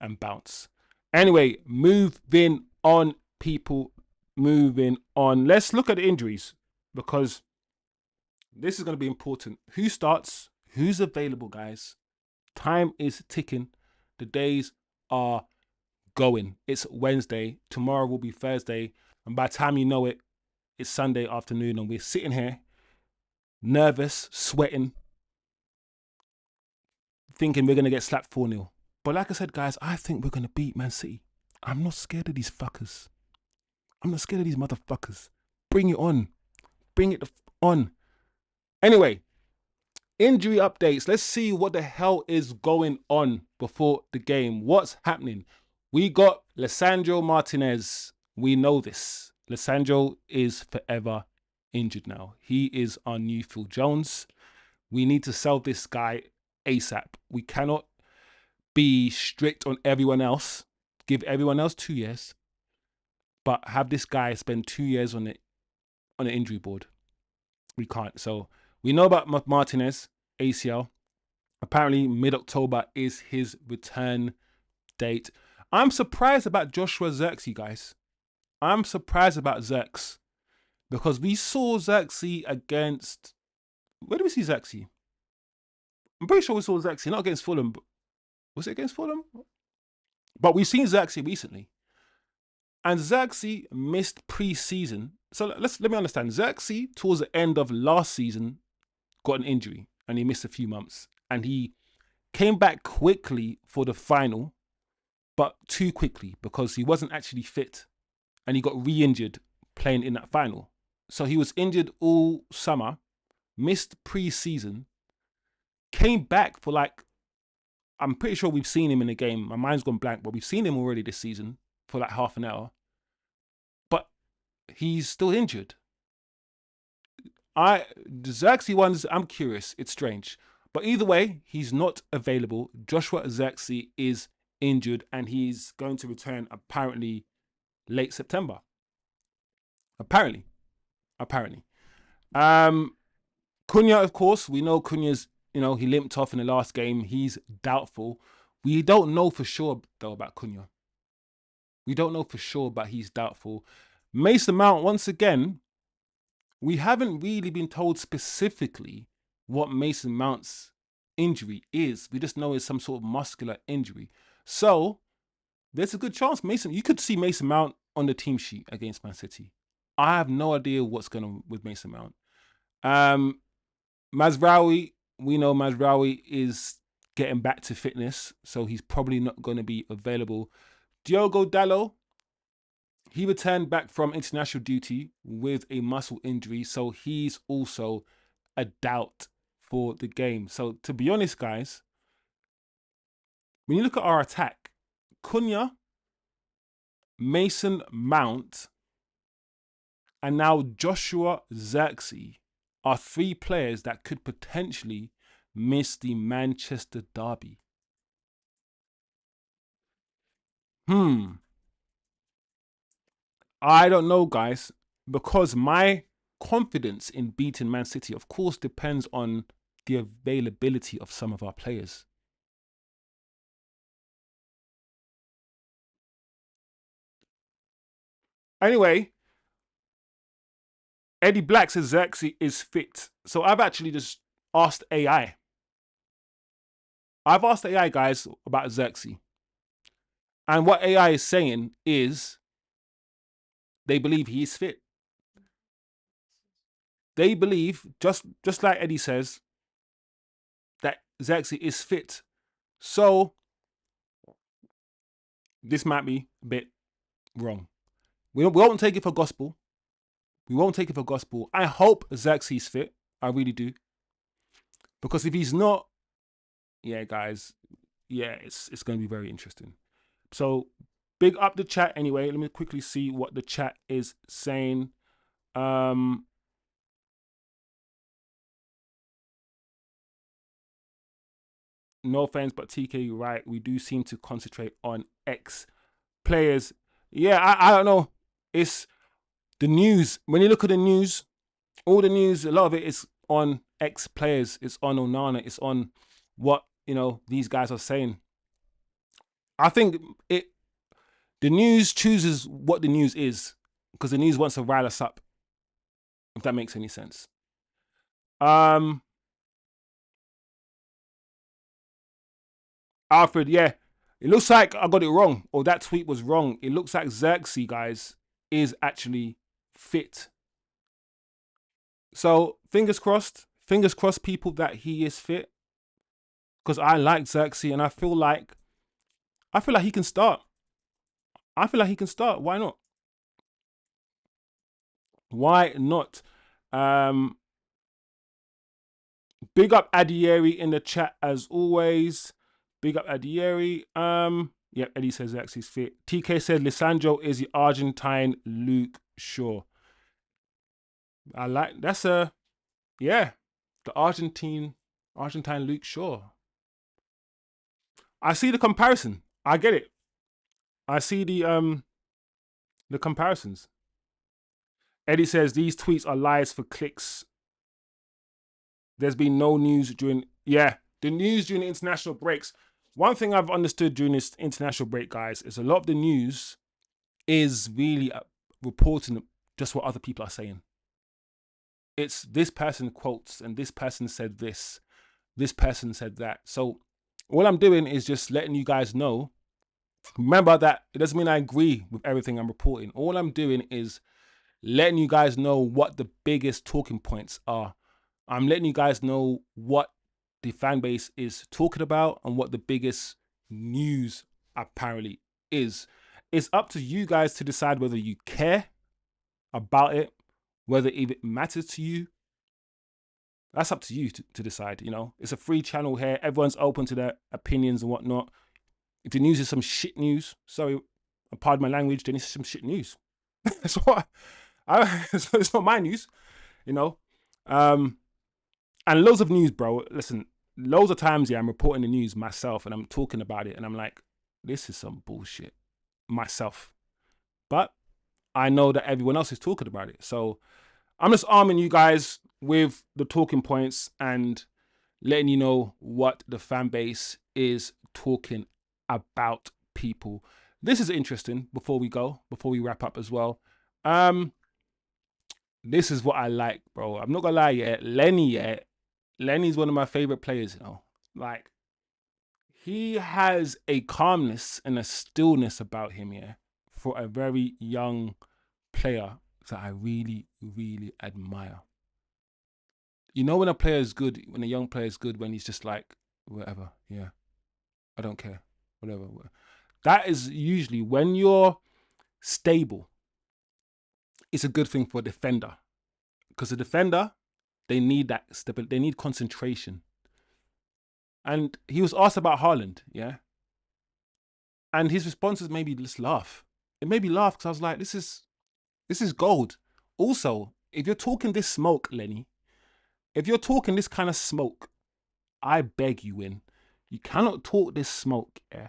and bounce. Anyway, moving on, people. Moving on. Let's look at the injuries, because this is going to be important. Who starts? Who's available, guys? Time is ticking. The days are going. It's Wednesday. Tomorrow will be Thursday. And by the time you know it, it's Sunday afternoon, and we're sitting here nervous, sweating, thinking we're going to get slapped 4-0. But like I said, guys, I think we're going to beat Man City. I'm not scared of these fuckers. I'm not scared of these motherfuckers. Bring it on. Bring it on. Anyway, injury updates. Let's see what the hell is going on before the game. What's happening? We got Lisandro Martinez. We know this. Lisandro is forever injured now. He is our new Phil Jones. We need to sell this guy ASAP. We cannot be strict on everyone else. Give everyone else 2 years. But have this guy spend 2 years on the injury board. We can't. So we know about Martinez, ACL. Apparently mid-October is his return date. I'm surprised about Joshua Zirkzee, guys. I'm surprised about Zirks, because we saw Zirkzee against... Where did we see Zirkzee? I'm pretty sure we saw Zirkzee, not against Fulham. But was it against Fulham? But we've seen Zirkzee recently. And Zirkzee missed pre-season. So let me understand. Zirkzee, towards the end of last season, got an injury and he missed a few months. And he came back quickly for the final, but too quickly, because he wasn't actually fit. And he got re-injured playing in that final. So he was injured all summer, missed pre-season, came back for like, I'm pretty sure we've seen him in the game. My mind's gone blank, but we've seen him already this season for like half an hour. But he's still injured. The Zirkzee ones, I'm curious. It's strange. But either way, he's not available. Joshua Zirkzee is injured, and he's going to return apparently late September. Apparently. Cunha, of course, we know Cunha's, he limped off in the last game. He's doubtful. We don't know for sure, though, about Cunha. We don't know for sure, but he's doubtful. Mason Mount, once again, we haven't really been told specifically what Mason Mount's injury is. We just know it's some sort of muscular injury. So there's a good chance you could see Mason Mount on the team sheet against Man City. I have no idea what's going on with Mason Mount. Mazraoui, we know Mazraoui is getting back to fitness, so he's probably not going to be available. Diogo Dalot, he returned back from international duty with a muscle injury, so he's also a doubt for the game. So to be honest, guys, when you look at our attack, Cunha, Mason Mount, and now Joshua Zirkzee are 3 players that could potentially miss the Manchester derby. I don't know, guys, because my confidence in beating Man City, of course, depends on the availability of some of our players. Anyway, Eddie Black says Zirkzee is fit. So I've actually just asked AI. I've asked AI, guys, about Zirkzee. And what AI is saying is they believe he is fit. They believe, just like Eddie says, that Zirkzee is fit. So this might be a bit wrong. We won't take it for gospel. I hope Zirkzee's fit. I really do. Because if he's not, yeah, guys, yeah, it's going to be very interesting. So big up the chat anyway. Let me quickly see what the chat is saying. No offense, but TK, you're right. We do seem to concentrate on X players. Yeah, I don't know. It's the news. When you look at the news, all the news, a lot of it is on X players. It's on Onana. It's on what, you know, these guys are saying. I think the news chooses what the news is, because the news wants to rile us up, if that makes any sense. Alfred, yeah, it looks like I got it wrong, or that tweet was wrong. It looks like Xerxes, guys, is actually fit. So fingers crossed, people, that he is fit, because I like Xerxes and I feel like he can start. I feel like he can start. Why not? Why not? Big up Adieri in the chat as always. Big up Adieri. Yeah, Eddie says Xerxes fit. TK said Lisandro is the Argentine Luke Shaw. I like, that's yeah, the Argentine Luke Shaw. I see the comparison. I get it. I see the comparisons. Eddie says these tweets are lies for clicks. There's been no news during, yeah, the news during the international breaks. One thing I've understood during this international break, guys, is a lot of the news is really reporting just what other people are saying. It's this person quotes and this person said this person said that. So all I'm doing is just letting you guys know. Remember that it doesn't mean I agree with everything I'm reporting. All I'm doing is letting you guys know what the biggest talking points are. I'm letting you guys know what the fan base is talking about and what the biggest news apparently is. It's up to you guys to decide whether you care about it, whether it matters to you. That's up to you to decide, you know. It's a free channel here. Everyone's open to their opinions and whatnot. If the news is some shit news, sorry, pardon my language, then it's some shit news. That's what it's not my news, you know. And loads of news, bro. Listen, loads of times, yeah, I'm reporting the news myself and I'm talking about it and I'm like, this is some bullshit myself. But I know that everyone else is talking about it. So I'm just arming you guys with the talking points and letting you know what the fan base is talking about, people. This is interesting before we wrap up as well. This is what I like, bro. I'm not gonna lie, Lenny's one of my favorite players, you know. Like, he has a calmness and a stillness about him, yeah, for a very young player that I really, really admire. You know when a player is good, when a young player is good, when he's just like, whatever, yeah, I don't care, whatever. That is usually when you're stable. It's a good thing for a defender, because a defender, they need that stability, they need concentration. And he was asked about Haaland, yeah, and his responses made me just laugh. It made me laugh because I was like, this is gold. Also, if you're talking this smoke, Lenny, if you're talking this kind of smoke, I beg you, win. You cannot talk this smoke, yeah,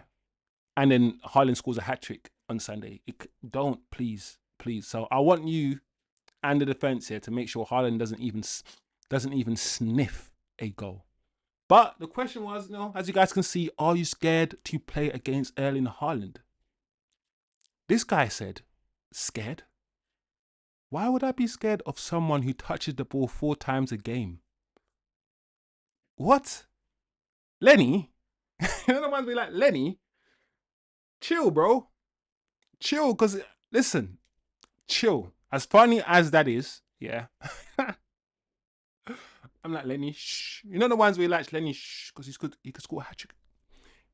and then Haaland scores a hat-trick on Sunday. Don't, please. So I want you and the defense here to make sure Haaland doesn't even sniff a goal. But the question was, you know, as you guys can see, are you scared to play against Erling Haaland? This guy said, scared? Why would I be scared of someone who touches the ball 4 times a game? What? Lenny? You know the ones be like, Lenny, chill, bro. Chill, because, listen, chill. As funny as that is, yeah. I'm like, Lenny, shh. You know the ones where you like, Lenny, shh, because he could score a hat-trick.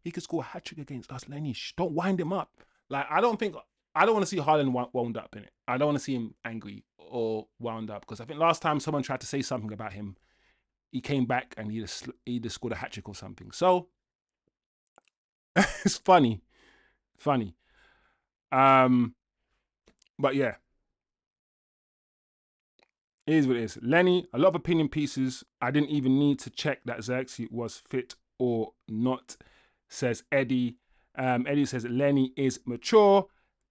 He could score a hat-trick against us, Lenny, shh. Don't wind him up. Like, I don't want to see Haaland wound up in it. I don't want to see him angry or wound up, because I think last time someone tried to say something about him, he came back and he just scored a hat-trick or something. So, it's funny. But yeah, it is what it is. Lenny, a lot of opinion pieces. I didn't even need to check that Xerxes was fit or not, says Eddie. Eddie says Lenny is mature.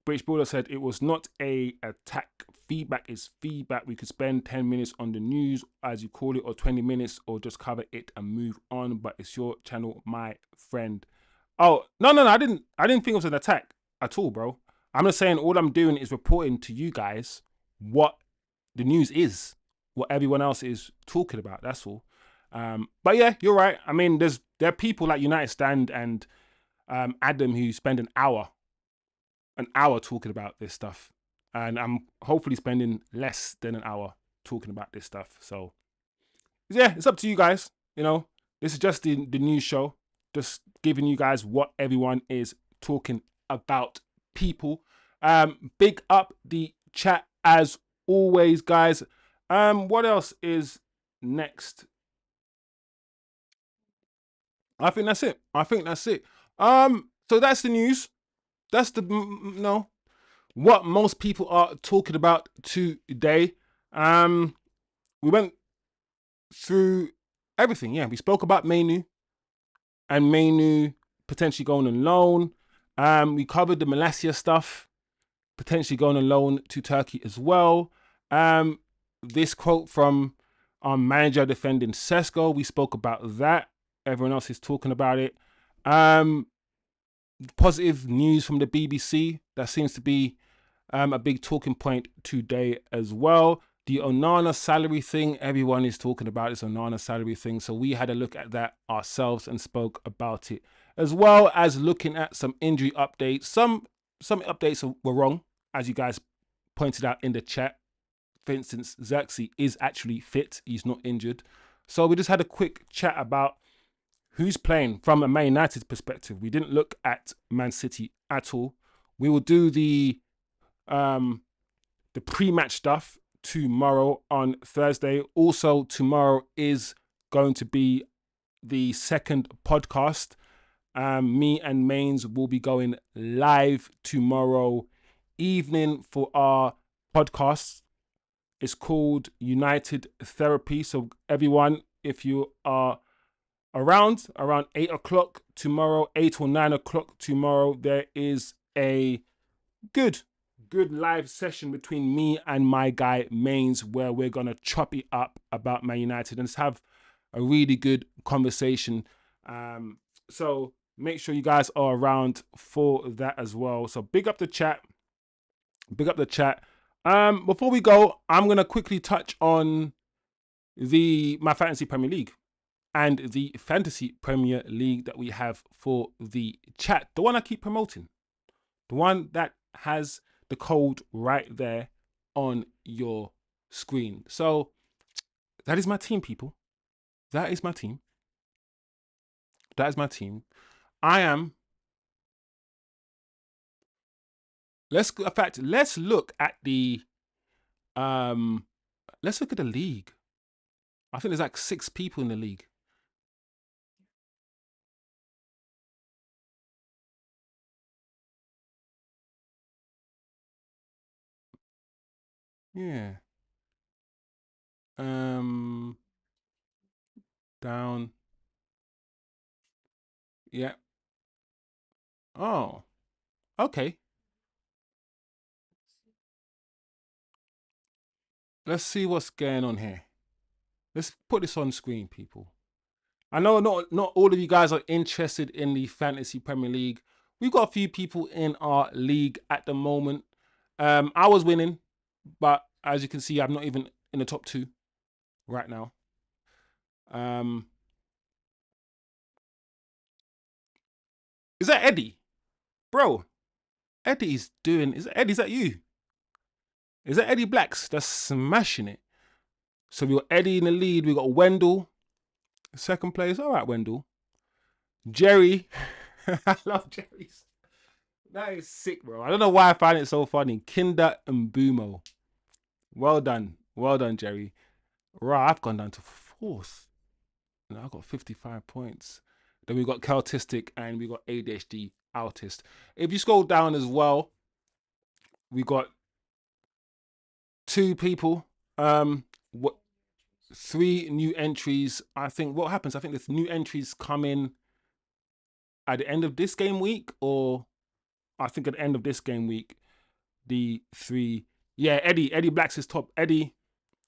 British Builder said it was not a attack feedback is feedback. We could spend 10 minutes on the news, as you call it, or 20 minutes, or just cover it and move on. But it's your channel, my friend. Oh, no. I didn't think it was an attack at all, bro. I'm just saying all I'm doing is reporting to you guys what the news is, what everyone else is talking about. That's all. But yeah, you're right. I mean, there are people like United Stand and Adam who spend an hour talking about this stuff, and I'm hopefully spending less than an hour talking about this stuff. So yeah, it's up to you guys. You know, this is just the news show, just giving you guys what everyone is talking about. People, big up the chat as always, guys. What else is next? I think that's it. So that's the news. That's the no. What most people are talking about today. We went through everything. Yeah, we spoke about MAINOO and MAINOO potentially going on loan. We covered the MALACIA stuff, potentially going on loan to Turkey as well. This quote from our manager defending Sesko, we spoke about that. Everyone else is talking about it. Positive news from the BBC. That seems to be a big talking point today as well. The Onana salary thing, everyone is talking about this Onana salary thing. So we had a look at that ourselves and spoke about it, as well as looking at some injury updates. Some updates were wrong, as you guys pointed out in the chat. For instance, Xerxes is actually fit. He's not injured. So we just had a quick chat about who's playing from a Man United perspective. We didn't look at Man City at all. We will do the pre-match stuff tomorrow on Thursday. Also, tomorrow is going to be the second podcast. Me and Mainz will be going live tomorrow evening for our podcast. It's called United Therapy. So everyone, if you are around 8 o'clock tomorrow, 8 or 9 o'clock tomorrow, there is a good live session between me and my guy Mainz, where we're gonna chop it up about Man United and just have a really good conversation. So make sure you guys are around for that as well. So big up the chat. Before we go, I'm gonna quickly touch on my fantasy Premier League and the fantasy Premier League that we have for the chat. The one I keep promoting. The one that has the code right there on your screen. So that is my team, people. That is my team. I am. Let's look at the let's look at the league. I think there's like 6 people in the league. Yeah. Down. Yeah. Oh. Okay. Let's see what's going on here. Let's put this on screen, people. I know not all of you guys are interested in the Fantasy Premier League. We've got a few people in our league at the moment. I was winning, but as you can see, I'm not even in the top 2 right now. Is that Eddie? Bro, Eddie's doing... Eddie, is that you? Is that Eddie Blacks that's smashing it? So we got Eddie in the lead. We got Wendell, second place. All right, Wendell. Jerry. I love Jerry's. That is sick, bro. I don't know why I find it so funny. Kinder and Bumo. Well done. Well done, Jerry. Right, I've gone down to 4th. And I've got 55 points. Then we got Celtistic and we got ADHD Autist. If you scroll down as well, we got 2 people. 3 new entries. I think what happens, I think the new entries come in at the end of this game week, or I think at the end of this game week, the 3 Yeah, Eddie Blacks is top. Eddie,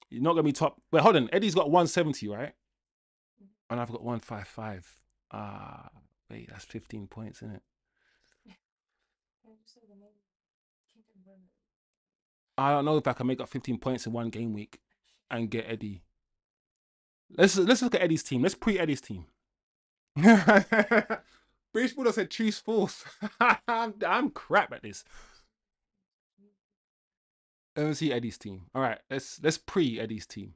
you're not gonna be top. Wait, hold on. Eddie's got 170, right? And I've got 155. Ah, wait, that's 15 points, isn't it? I don't know if I can make up 15 points in one game week and get Eddie. Let's look at Eddie's team. Let's pre Eddie's team. British Bulldog said choose fourth. I'm crap at this. Let me see Eddie's team. All right, let's pre Eddie's team.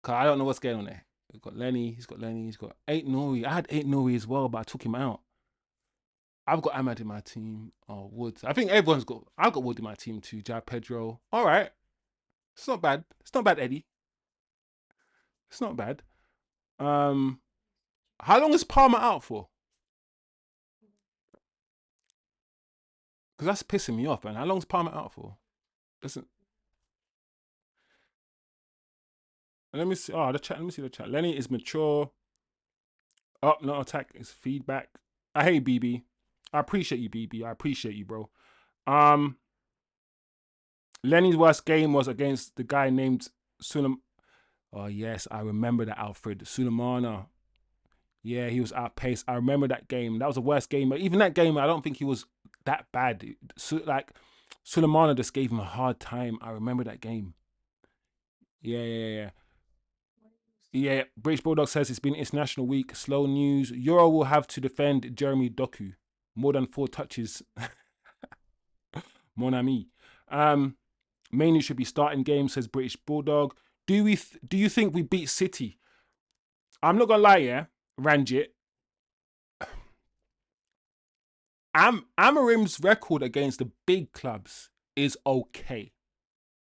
Cause I don't know what's going on there. We've got Lenny. He's got Lenny. He's got 8 Nori. I had 8 Nori as well, but I took him out. I've got Ahmad in my team. Oh, Woods. I think everyone's got. I've got Wood in my team too. Jai Pedro. All right, it's not bad. It's not bad, Eddie. It's not bad. Um, how long is Palmer out for? Because that's pissing me off, man. How long's Palmer out for? Listen, let me see. Oh, the chat. Let me see the chat. Lenny is mature. Up, not attack. Is feedback. I hate BB. I appreciate you, BB. I appreciate you, bro. Um, Lenny's worst game was against the guy named Sulam. Oh yes, I remember that, Alfred Sulemana. Yeah, he was outpaced. I remember that game. That was the worst game. But even that game, I don't think he was that bad. Like Sulemana just gave him a hard time. I remember that game. Yeah. Yeah, British Bulldog says it's been International Week. Slow news. Euro will have to defend Jeremy Doku. More than 4 touches. Mon ami. MAINOO should be starting game, says British Bulldog. Do you think we beat City? I'm not gonna lie, yeah, Ranjit. Amarim's record against the big clubs is okay.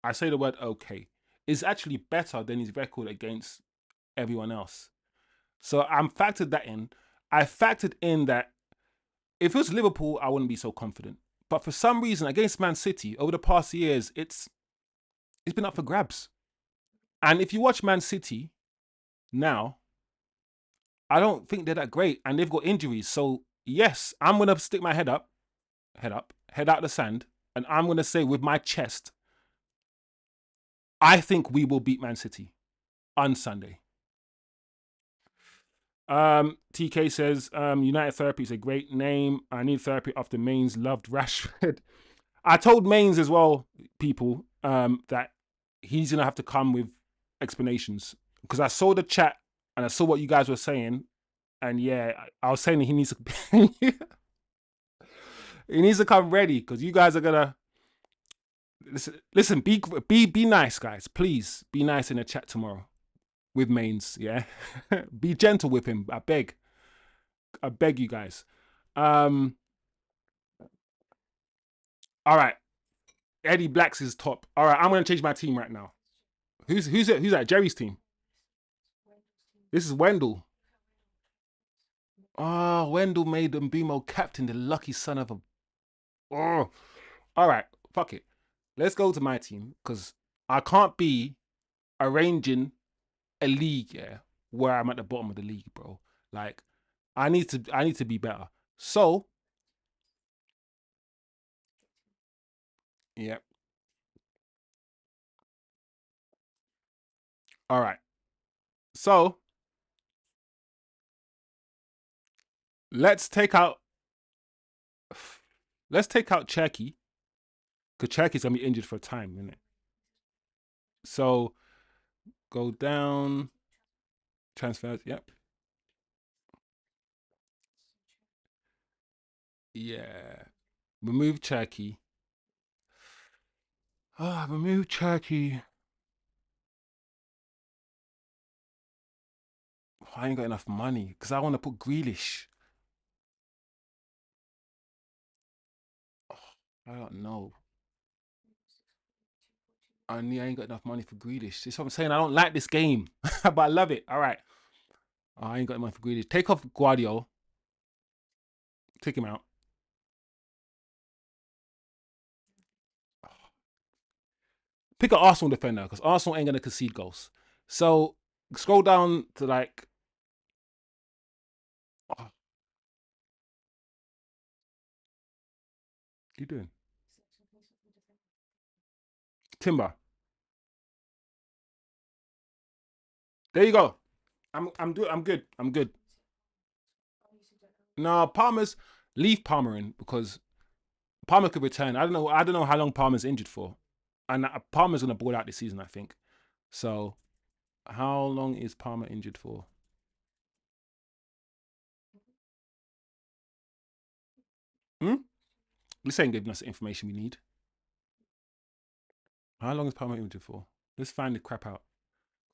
I say the word okay. It's actually better than his record against everyone else. So I'm factored that in. I factored in that if it was Liverpool, I wouldn't be so confident. But for some reason, against Man City over the past years, it's been up for grabs. And if you watch Man City now, I don't think they're that great, and they've got injuries. So yes, I'm gonna stick my head up, head out the sand, and I'm gonna say with my chest, I think we will beat Man City on Sunday. TK says, United Therapy is a great name. I need therapy after Mainz loved Rashford. I told Mainz as well, people, that he's gonna have to come with explanations because I saw the chat and I saw what you guys were saying, and yeah, I was saying that he needs to he needs to come ready because you guys are gonna listen. Be nice, guys. Please be nice in the chat tomorrow with Mainz. Yeah, be gentle with him. I beg you guys. All right, Eddie Blacks is top. All right, I'm gonna change my team right now. Who's that? Jerry's team. This is Wendell. Oh, Wendell made Mbimo captain, the lucky son of a. Oh, all right, fuck it. Let's go to my team because I can't be arranging a league, yeah, where I'm at the bottom of the league, bro. Like, I need to be better. So, yeah, all right. So let's take out Cherky because Cherky's gonna be injured for a time, isn't it? So go down transfers. Yep. Yeah. Remove Cherky. Ah, remove Cherky. I ain't got enough money because I want to put Grealish. Oh, I don't know. I ain't got enough money for Grealish. That's what I'm saying. I don't like this game, but I love it. All right. Oh, I ain't got enough for Grealish. Take off Guardiola. Take him out. Pick an Arsenal defender because Arsenal ain't gonna concede goals. So scroll down to like. Oh, what you doing? Timber. There you go. I'm good. I'm good. I'm good. No, Palmer's leave Palmer in because Palmer could return. I don't know how long Palmer's injured for, and Palmer's gonna ball out this season, I think. So, how long is Palmer injured for? Hmm? This ain't giving us the information we need. How long is Palmer injured for? Let's find the crap out.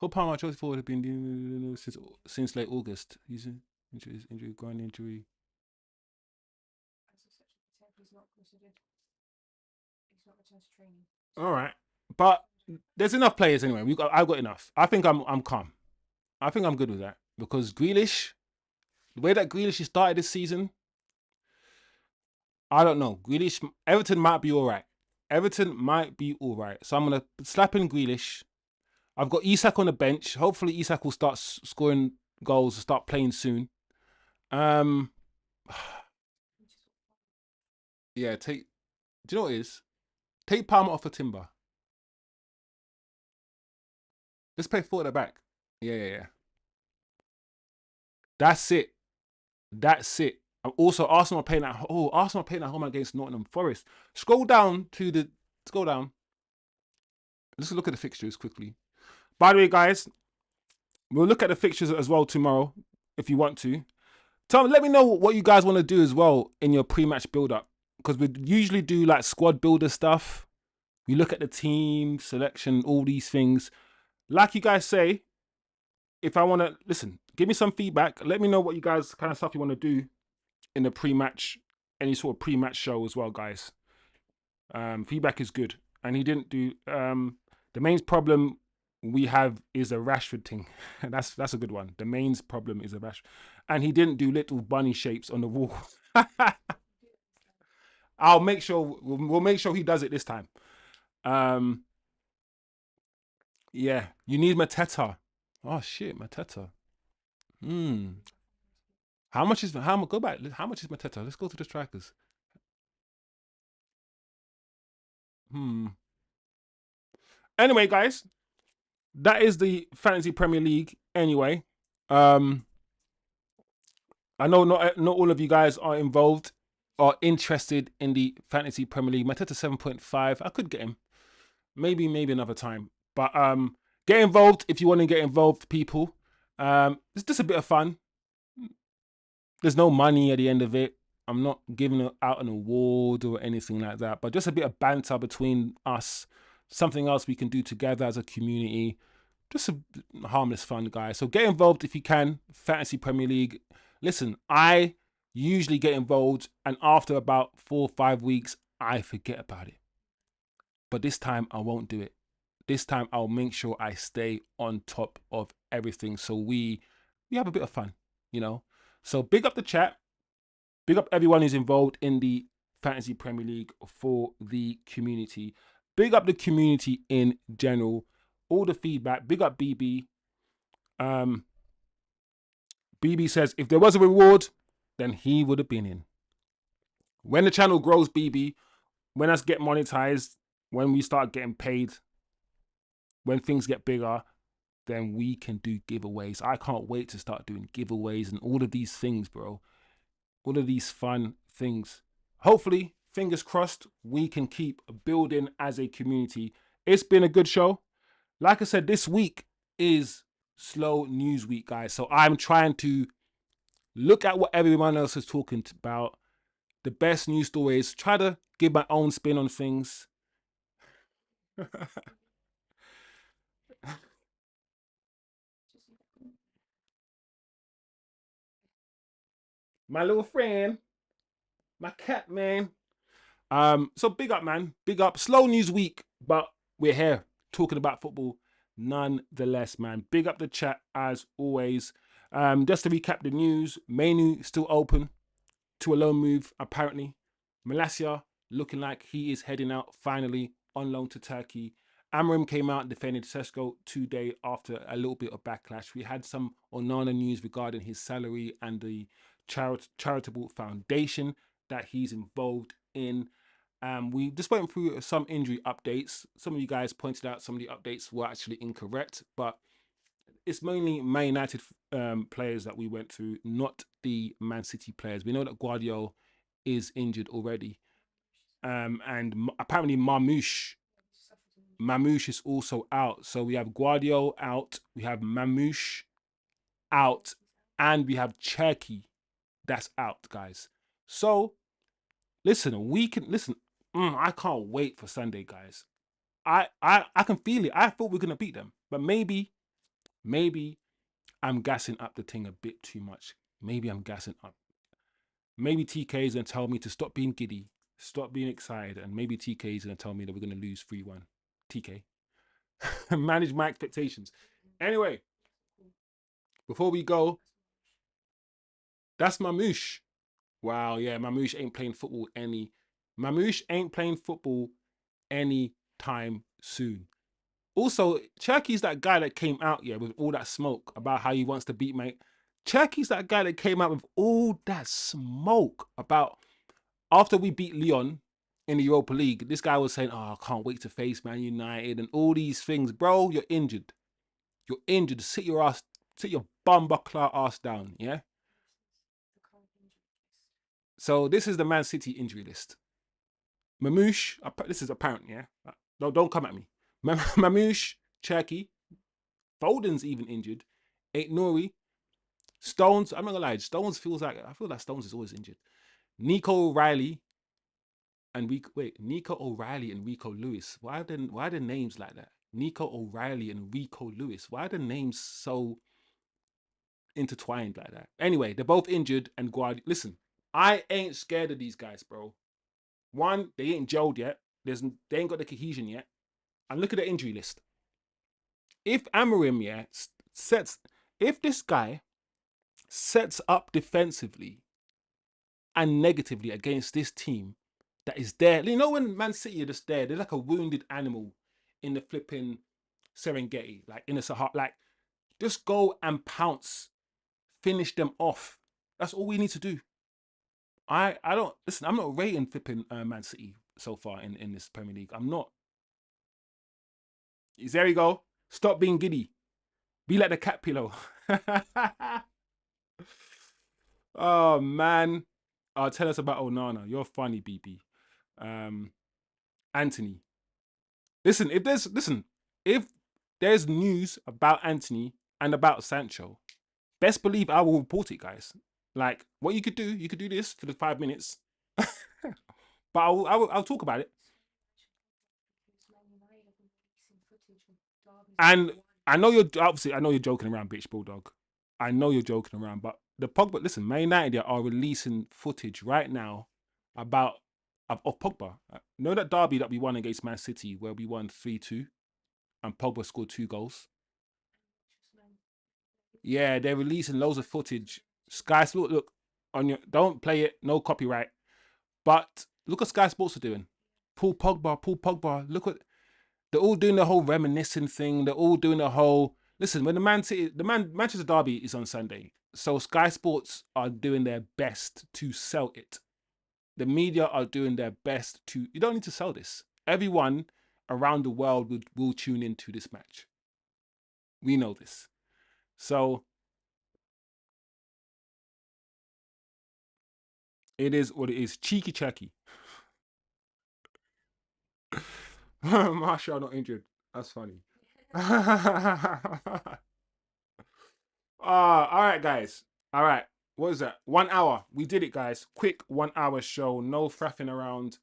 Cole Palmer, Chelsea forward, have been since late August. He's injury, groin injury. All right, but there's enough players anyway. I've got enough. I think I'm calm. I think I'm good with that because Grealish, the way that Grealish started this season, I don't know. Grealish, Everton might be all right. Everton might be all right. So I'm gonna slap in Grealish. I've got Isak on the bench. Hopefully Isak will start scoring goals, start playing soon. Um, yeah. Take. Do you know what it is? Take Palmer off for Timber. Let's play four at the back. Yeah. That's it. That's it. And also, Arsenal are playing at Arsenal are playing at home against Nottingham Forest. Scroll down to the scroll down. Let's look at the fixtures quickly. By the way, guys, we'll look at the fixtures as well tomorrow if you want to. Let me know what you guys want to do as well in your pre-match build-up because we usually do like squad builder stuff. We look at the team selection, all these things. Like you guys say, if I want to listen, give me some feedback. Let me know what you guys kind of stuff you want to do in the pre-match, any sort of pre-match show as well, guys. Feedback is good, and he didn't do. The main problem we have is a Rashford thing. That's a good one. The main problem is a Rashford, and he didn't do little bunny shapes on the wall. I'll make sure we'll make sure he does it this time. Um, yeah, you need Mateta. Oh shit, Mateta. Hmm. How much is how go back? How much is Mateta? Let's go to the strikers. Hmm. Anyway, guys, that is the Fantasy Premier League. Anyway, um, I know not all of you guys are involved or interested in the Fantasy Premier League. Mateta 7.5. I could get him. Maybe another time. But get involved if you want to get involved, people. It's just a bit of fun. There's no money at the end of it. I'm not giving out an award or anything like that, but just a bit of banter between us. Something else we can do together as a community. Just a harmless fun, guys. So get involved if you can. Fantasy Premier League. Listen, I usually get involved, and after about 4 or 5 weeks, I forget about it. But this time, I won't do it. This time, I'll make sure I stay on top of everything, so we have a bit of fun, you know. So big up the chat. Big up everyone who's involved in the Fantasy Premier League for the community. Big up the community in general. All the feedback. Big up BB. BB says, if there was a reward, then he would have been in. When the channel grows, BB, when us get monetized, when we start getting paid, when things get bigger, then we can do giveaways. I can't wait to start doing giveaways and all of these things, bro. All of these fun things. Hopefully, fingers crossed, we can keep building as a community. It's been a good show. Like I said, this week is slow news week, guys. So I'm trying to look at what everyone else is talking about. The best news stories. Try to give my own spin on things. My little friend, my cat, man. So big up, man. Big up. Slow news week, but we're here talking about football nonetheless, man. Big up the chat as always. Just to recap the news, MAINOO still open to a loan move, apparently. MALACIA looking like he is heading out finally on loan to Turkey. Amram came out and defended Sesko today after a little bit of backlash. We had some Onana news regarding his salary and the charitable foundation that he's involved in. We just went through some injury updates. Some of you guys pointed out some of the updates were actually incorrect, but it's mainly Man United players that we went through, not the Man City players. We know that Guardiola is injured already, and apparently Mamouche is also out. So we have Guardiola out, we have Mamouche out, and we have Cherky that's out, guys. So listen, we can listen. I can't wait for Sunday, guys. I can feel it. I thought we are gonna beat them, but maybe I'm gassing up the thing a bit too much. Maybe I'm gassing up. Maybe TK is gonna tell me to stop being giddy, stop being excited, and maybe TK is gonna tell me that we're gonna lose 3-1. TK, manage my expectations. Anyway, before we go, that's Mamouche. Wow, yeah, Mamouche ain't playing football any. Mamouche ain't playing football any time soon. Also, Cherky's that guy that came out, yeah, with all that smoke about how he wants to beat mate. Cherky's that guy that came out with all that smoke about after we beat Lyon in the Europa League. This guy was saying, "Oh, I can't wait to face Man United and all these things, bro. You're injured. You're injured. Sit your ass, sit your bumbuckler ass down, yeah." So this is the Man City injury list. Mamouche, this is apparent, yeah. No, don't come at me. Mamouche, Cherky, Foden's even injured. Ain't Nori, Stones. I'm not gonna lie. Stones I feel like Stones is always injured. Nico O'Reilly and Nico O'Reilly and Rico Lewis. Why are the names like that? Nico O'Reilly and Rico Lewis. Why are the names so intertwined like that? Anyway, they're both injured and listen, I ain't scared of these guys, bro. One, they ain't gelled yet. They ain't got the cohesion yet. And look at the injury list. If Amorim, yeah, if this guy sets up defensively and negatively against this team that is there. You know, when Man City are just there, they're like a wounded animal in the flipping Serengeti, like in the Sahara. Like, just go and pounce, finish them off. That's all we need to do. I don't listen. I'm not rating flipping Man City so far in this Premier League. I'm not. There you go. Stop being giddy. Be like the cat pillow. Oh man. Tell us about Onana. You're funny, BB. Anthony. If there's news about Anthony and about Sancho, best believe I will report it, guys. Like, what you could do this for the 5 minutes, but I'll talk about it. And I know you're joking around, bitch bulldog. I know you're joking around, but the Pogba, listen, Man United are releasing footage right now about of Pogba. Know that derby that we won against Man City where we won 3-2 and Pogba scored 2 goals. Yeah, they're releasing loads of footage. Sky Sports, look on your. Don't play it. No copyright. But look what Sky Sports are doing. Paul Pogba, Paul Pogba. Look at they're all doing the whole reminiscing thing. They're all doing the whole. Listen, when Manchester Derby is on Sunday, so Sky Sports are doing their best to sell it. The media are doing their best to. You don't need to sell this. Everyone around the world will tune into this match. We know this. So it is what it is. Cheeky checky. Marshall not injured. That's funny. All right, guys. All right. What is that? 1 hour. We did it, guys. Quick 1 hour show. No faffing around.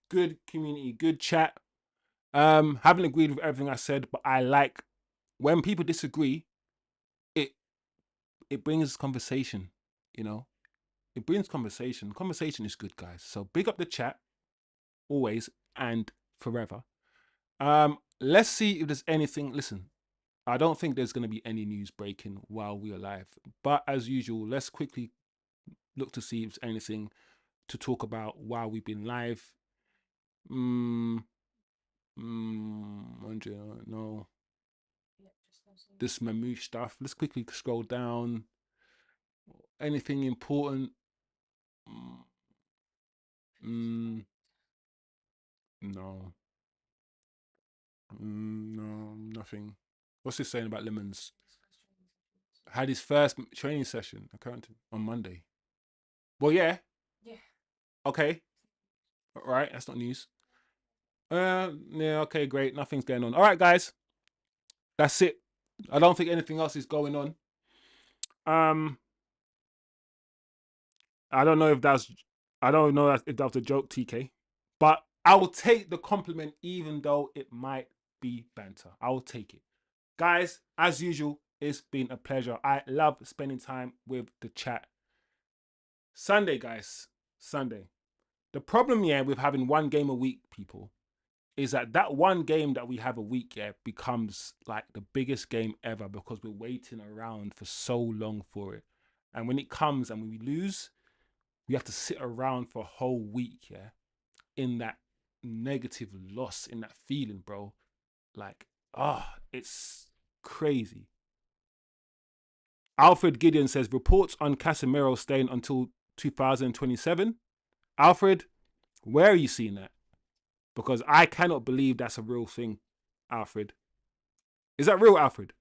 Good community. Good chat. Haven't agreed with everything I said, but I like when people disagree. It it brings conversation. You know, it brings conversation. Conversation is good, guys. So big up the chat always and forever. Let's see if there's anything. Listen, I don't think there's going to be any news breaking while we're live. But as usual, let's quickly look to see if there's anything to talk about while we've been live. Andre, no. This Mamouche stuff. Let's quickly scroll down. Anything important? No. No, nothing. What's this saying about Lemons? Had his first training session, according on Monday. Well, yeah. Yeah. Okay. All right. That's not news. Yeah. Okay. Great. Nothing's going on. All right, guys. That's it. I don't think anything else is going on. Um, I don't know if that's. I don't know if that was a joke, TK. But I will take the compliment, even though it might be banter. I will take it. Guys, as usual, it's been a pleasure. I love spending time with the chat. Sunday, guys. Sunday. The problem, yeah, with having one game a week, people, is that one game that we have a week, yeah, becomes like the biggest game ever because we're waiting around for so long for it. And when it comes and we lose, we have to sit around for a whole week, yeah, in that negative loss, in that feeling, bro. Like, it's crazy. Alfred Gideon says reports on Casemiro staying until 2027. Alfred, where are you seeing that? Because I cannot believe that's a real thing, Alfred. Is that real, Alfred?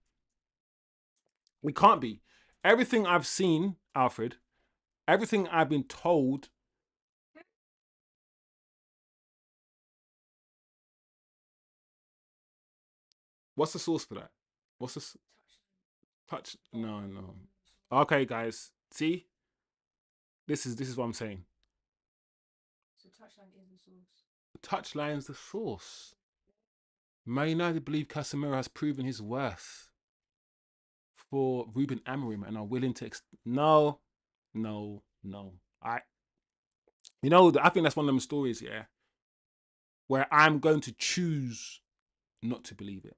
We can't be. Everything I've seen, Alfred, everything I've been told. What's the source for that? What's the touch? No, no. Okay, guys. See, this is what I'm saying. So touchline is the source. Touchline's the source. Man United believe Casemiro has proven his worth for Ruben Amorim and are willing to. No, no, no. I think that's one of them stories, yeah, where I'm going to choose not to believe it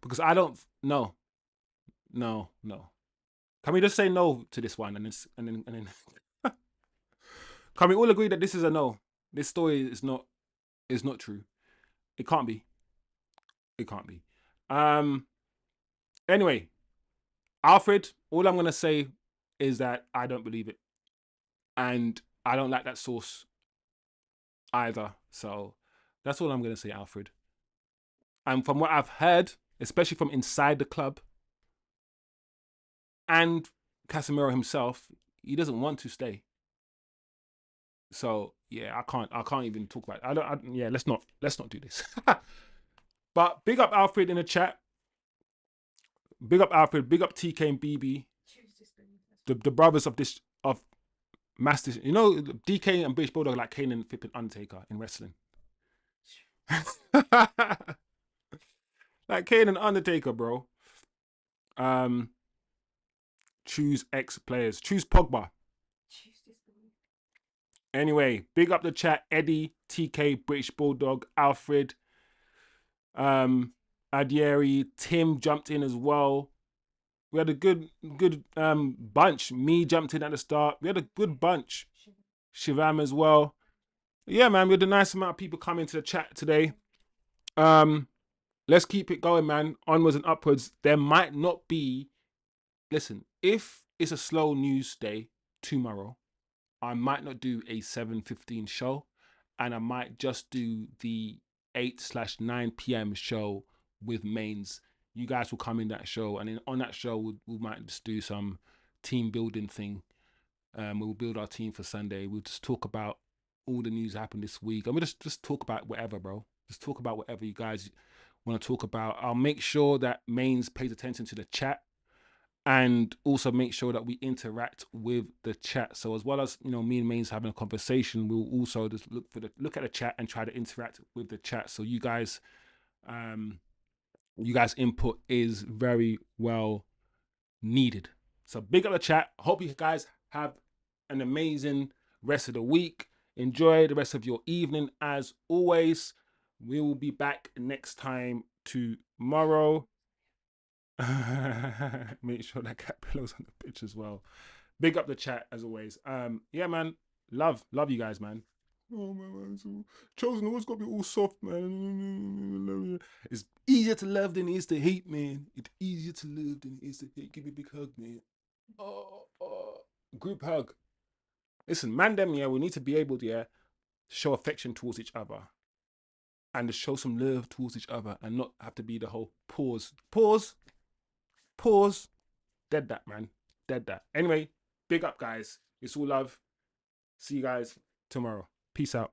because I don't. No, no, no. Can we just say no to this one and then can we all agree that this is a no? This story is not true. It can't be. It can't be. Um. Anyway, Alfred, all I'm gonna say is that I don't believe it, and I don't like that source either. So that's all I'm gonna say, Alfred. And from what I've heard, especially from inside the club and Casemiro himself, he doesn't want to stay. So yeah, I can't even talk about it. Yeah, let's not do this. But big up Alfred in the chat. Big up Alfred. Big up TK and BB. The brothers of Master. You know, DK and British Bulldog like Kane and flipping Undertaker in wrestling. Like Kane and Undertaker, bro. Um, choose X players. Choose Pogba. Anyway, big up the chat. Eddie, TK, British Bulldog, Alfred, Adieri, Tim jumped in as well. We had a good bunch. Me jumped in at the start. We had a good bunch. Shivam as well. Yeah, man, we had a nice amount of people coming to the chat today. Let's keep it going, man. Onwards and upwards. There might not be. Listen, if it's a slow news day tomorrow, I might not do a 7:15 show, and I might just do the 8/9 p.m. show with Mainz. You guys will come in that show, and then on that show we might just do some team building thing. We'll build our team for Sunday. We'll just talk about all the news that happened this week. I mean, just talk about whatever, bro. Just talk about whatever you guys want to talk about. I'll make sure that Mainz pays attention to the chat, and also make sure that we interact with the chat. So as well as me and Mainz having a conversation, we'll also just look at the chat and try to interact with the chat. So you guys input is very well needed. So big up the chat. Hope you guys have an amazing rest of the week. Enjoy the rest of your evening. As always, we will be back next time tomorrow. Make sure that cat pillow's on the pitch as well. Big up the chat as always. Yeah, man. Love you guys, man. Oh man, so chosen always got to be all soft, man. It's easier to love than it is to hate, man. It's easier to love than it is to hate. Give me a big hug, man. Oh, group hug. Listen, man, them, yeah, we need to be able to, yeah, show affection towards each other and to show some love towards each other and not have to be the whole pause. Dead that, man. Dead that. Anyway, big up, guys. It's all love. See you guys tomorrow. Peace out.